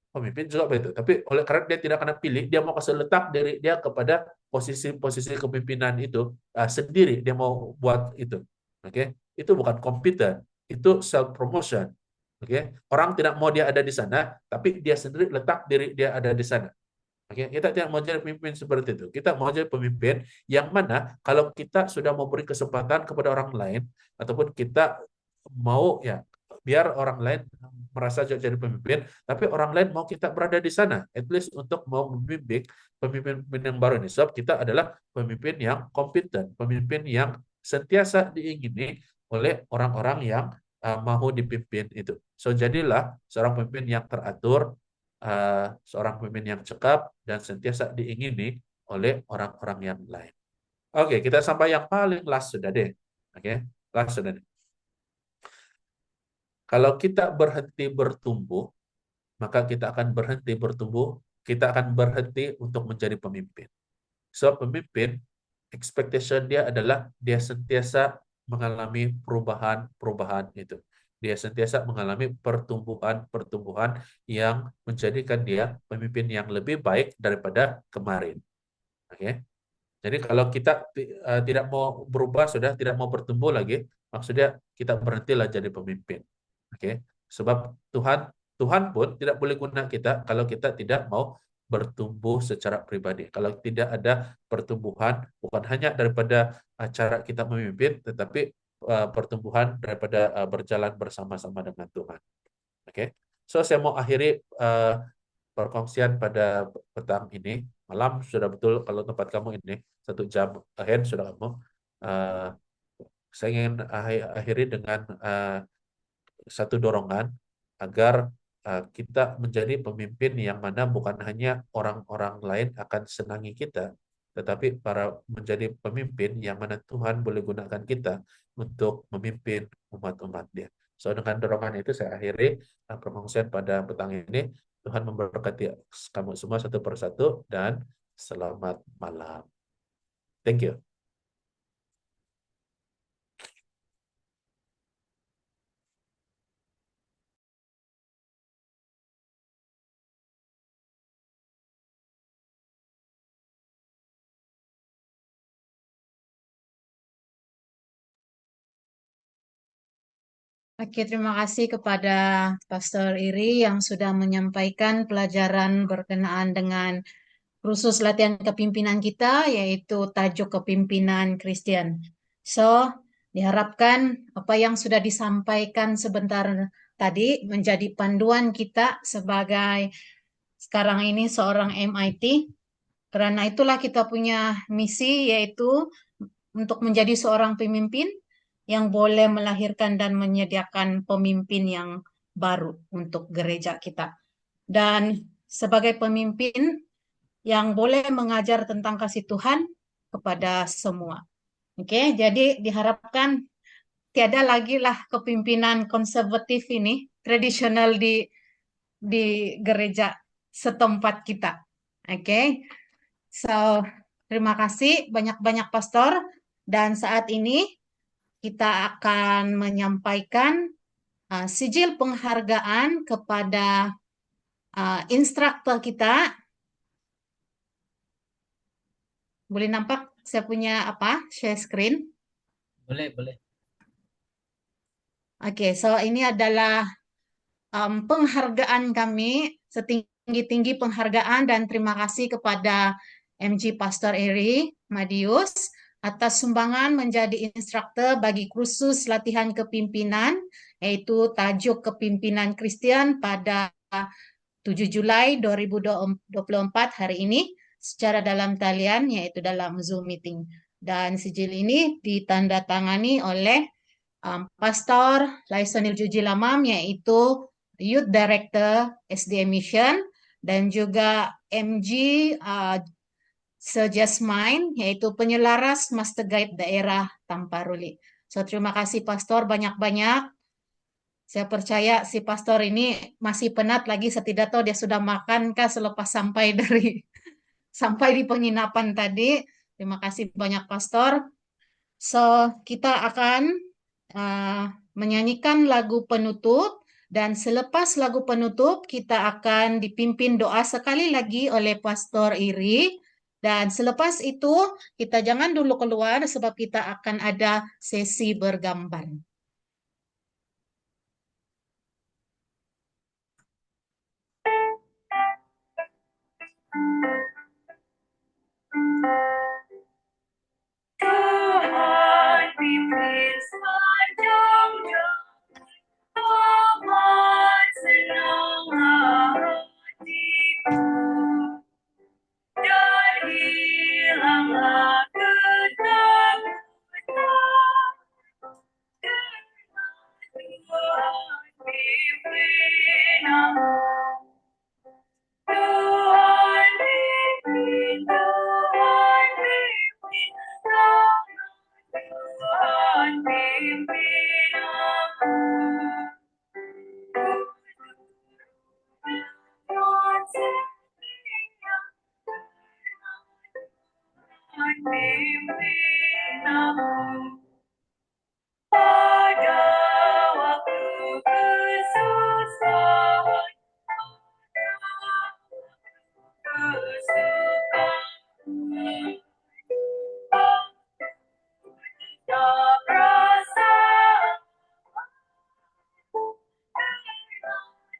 pemimpin juga begitu. Tapi oleh karena dia tidak kena pilih, dia mau kasih letak diri dia kepada posisi-posisi kepemimpinan itu sendiri. Dia mau buat itu. Oke, itu bukan kompeten, itu self promotion. Oke, orang tidak mau dia ada di sana, tapi dia sendiri letak diri dia ada di sana. Oke, kita tidak mau jadi pemimpin seperti itu. Kita mau jadi pemimpin yang mana kalau kita sudah mau beri kesempatan kepada orang lain, ataupun kita mau ya biar orang lain merasa jadi pemimpin, tapi orang lain mau kita berada di sana, at least untuk mau membimbing pemimpin yang baru ini. Sebab kita adalah pemimpin yang kompeten, pemimpin yang sentiasa diingini oleh orang-orang yang mau dipimpin itu. So jadilah seorang pemimpin yang teratur, seorang pemimpin yang cekap dan sentiasa diingini oleh orang-orang yang lain. Oke, kita sampai yang paling last sudah deh. Oke, last sudah deh. Kalau kita berhenti bertumbuh, maka kita akan berhenti bertumbuh, kita akan berhenti untuk menjadi pemimpin. So, pemimpin, expectation dia adalah dia sentiasa mengalami perubahan-perubahan itu. Dia sentiasa mengalami pertumbuhan-pertumbuhan yang menjadikan dia pemimpin yang lebih baik daripada kemarin. Oke. Jadi kalau kita tidak mau berubah, sudah tidak mau bertumbuh lagi, maksudnya kita berhentilah jadi pemimpin. Oke. Sebab Tuhan pun tidak boleh guna kita kalau kita tidak mau bertumbuh secara pribadi. Kalau tidak ada pertumbuhan, bukan hanya daripada cara kita memimpin, tetapi pertumbuhan daripada berjalan bersama-sama dengan Tuhan. Oke. So saya mau akhiri perkongsian pada petang ini. Malam sudah betul kalau tempat kamu ini 1 jam ahead sudah kamu. Saya ingin akhiri dengan satu dorongan agar kita menjadi pemimpin yang mana bukan hanya orang-orang lain akan senangi kita, tetapi menjadi pemimpin yang mana Tuhan boleh gunakan kita untuk memimpin umat-umat Dia. So dengan dorongan itu saya akhiri perkongsian pada petang ini. Tuhan memberkati kamu semua satu persatu dan selamat malam. Thank you. Oke, terima kasih kepada Pastor Iri yang sudah menyampaikan pelajaran berkenaan dengan kursus latihan kepimpinan kita, yaitu tajuk kepimpinan Kristen. So, diharapkan apa yang sudah disampaikan sebentar tadi menjadi panduan kita sebagai sekarang ini seorang MIT. Karena itulah kita punya misi, yaitu untuk menjadi seorang pemimpin yang boleh melahirkan dan menyediakan pemimpin yang baru untuk gereja kita. Dan sebagai pemimpin yang boleh mengajar tentang kasih Tuhan kepada semua. Oke, jadi diharapkan tiada lagi lah kepimpinan konservatif ini, tradisional di gereja setempat kita. Oke, so terima kasih banyak-banyak pastor, dan saat ini kita akan menyampaikan sijil penghargaan kepada instruktur kita. Boleh nampak saya punya share screen? Boleh. Oke, so ini adalah penghargaan kami, setinggi-tinggi penghargaan dan terima kasih kepada MG Pastor Eri Madius atas sumbangan menjadi instruktur bagi kursus latihan kepimpinan, yaitu tajuk kepimpinan Kristen pada 7 Julai 2024 hari ini, secara dalam talian, yaitu dalam Zoom meeting. Dan sijil ini ditandatangani oleh Pastor Laisonil Juji Lamam, yaitu Youth Director SDA Mission, dan juga MG Sejasmine, yaitu penyelaras Master Guide Daerah Tamparuli. So terima kasih Pastor banyak-banyak. Saya percaya si Pastor ini masih penat lagi, setidak tahu dia sudah makan kah selepas sampai di penginapan tadi. Terima kasih banyak Pastor. So kita akan menyanyikan lagu penutup Dan selepas lagu penutup, kita akan dipimpin doa sekali lagi oleh Pastor Iri. Dan selepas itu, kita jangan dulu keluar sebab kita akan ada sesi bergambar. Tuhan pimpin sepanjang jalan, aman senang hatiku, dan hilanglah ketakutan. Tuhan pimpin aku, Tuhan pimpin, Tuhan pimpin, Tuhan pimpin aku. Tuhan setia, Tuhan pimpin aku. Pada waktu kesusahan, kesukaran, tak rasa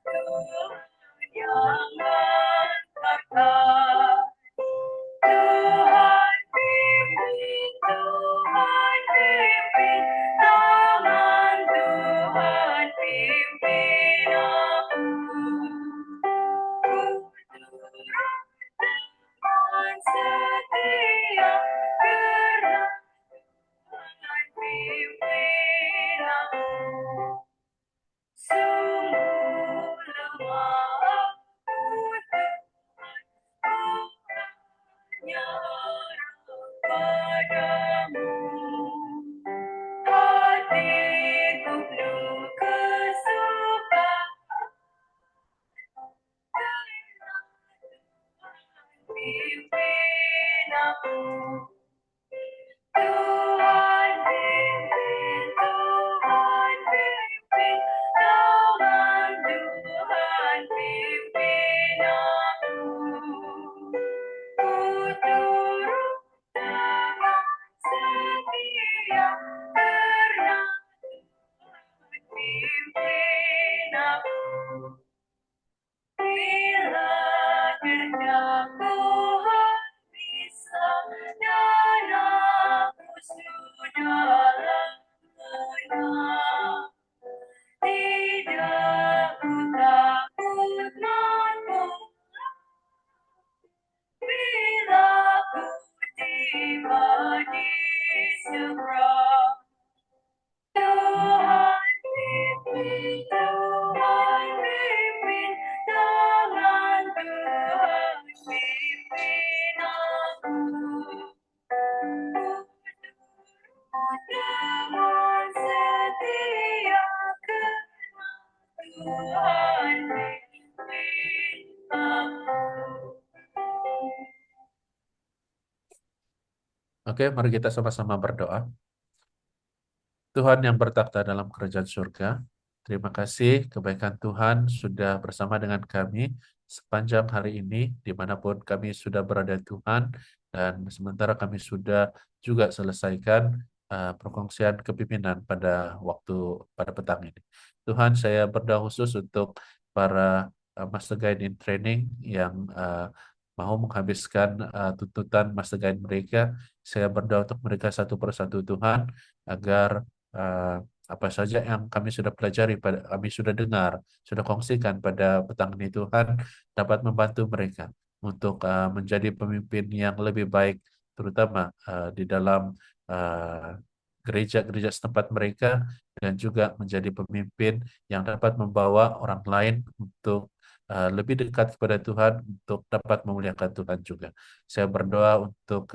Tuhan yang mengangkat. Tuhan pimpin, Tuhan pimpin, tangan Tuhan pimpin aku. Tuhan setia, karena Tuhan pimpin aku. Sungguh lemah aku, Tuhan, hanya harap padamu. Hatiku penuh kesukaan, karena Tuhan pimpin aku. Tuhan pimpin, Tuhan pimpin, tangan Tuhan pimpin aku. Ku turut dengan setia, karena Tuhan pimpin aku. Bila kerjaku habis dan aku sudah lelah, tidak ku takut mampu bila ku tiba di seberang. Tuhan pimpin, Tuhan pimpin, tangan Tuhan pimpin aku. Dengan setia, karena Tuhan pimpin aku. Oke, mari kita sama-sama berdoa. Tuhan yang bertakhta dalam kerajaan surga, terima kasih kebaikan Tuhan sudah bersama dengan kami sepanjang hari ini, dimanapun kami sudah berada Tuhan, dan sementara kami sudah juga selesaikan perkongsian kepimpinan pada petang ini. Tuhan, saya berdoa khusus untuk para Master Guide in Training yang mau menghabiskan tuntutan Master Guide mereka. Saya berdoa untuk mereka satu persatu Tuhan, agar apa saja yang kami sudah pelajari, kami sudah dengar, sudah kongsikan pada petang ini Tuhan, dapat membantu mereka untuk menjadi pemimpin yang lebih baik, terutama di dalam gereja-gereja setempat mereka, dan juga menjadi pemimpin yang dapat membawa orang lain untuk lebih dekat kepada Tuhan, untuk dapat memuliakan Tuhan juga. Saya berdoa untuk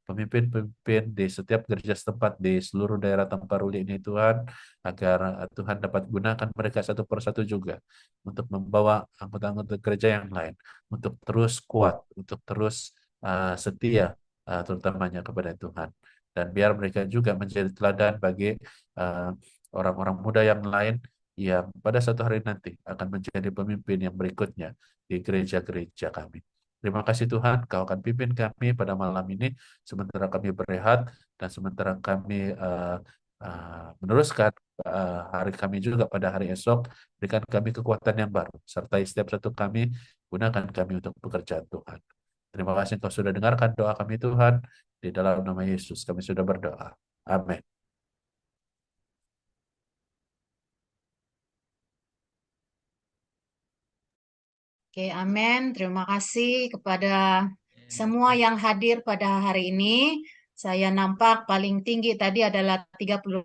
pemimpin-pemimpin di setiap gereja setempat di seluruh daerah Tamparuli ini Tuhan, agar Tuhan dapat gunakan mereka satu persatu juga untuk membawa anggota-anggota gereja yang lain untuk terus kuat, untuk terus setia, terutamanya kepada Tuhan. Dan biar mereka juga menjadi teladan bagi orang-orang muda yang lain yang pada suatu hari nanti akan menjadi pemimpin yang berikutnya di gereja-gereja kami. Terima kasih Tuhan, Kau akan pimpin kami pada malam ini sementara kami berehat dan sementara kami meneruskan hari kami juga pada hari esok. Berikan kami kekuatan yang baru, sertai setiap satu kami, gunakan kami untuk pekerjaan Tuhan. Terima kasih Kau sudah dengarkan doa kami Tuhan. Di dalam nama Yesus kami sudah berdoa. Amin. Oke, amin. Terima kasih kepada semua yang hadir pada hari ini. Saya nampak paling tinggi tadi adalah 38.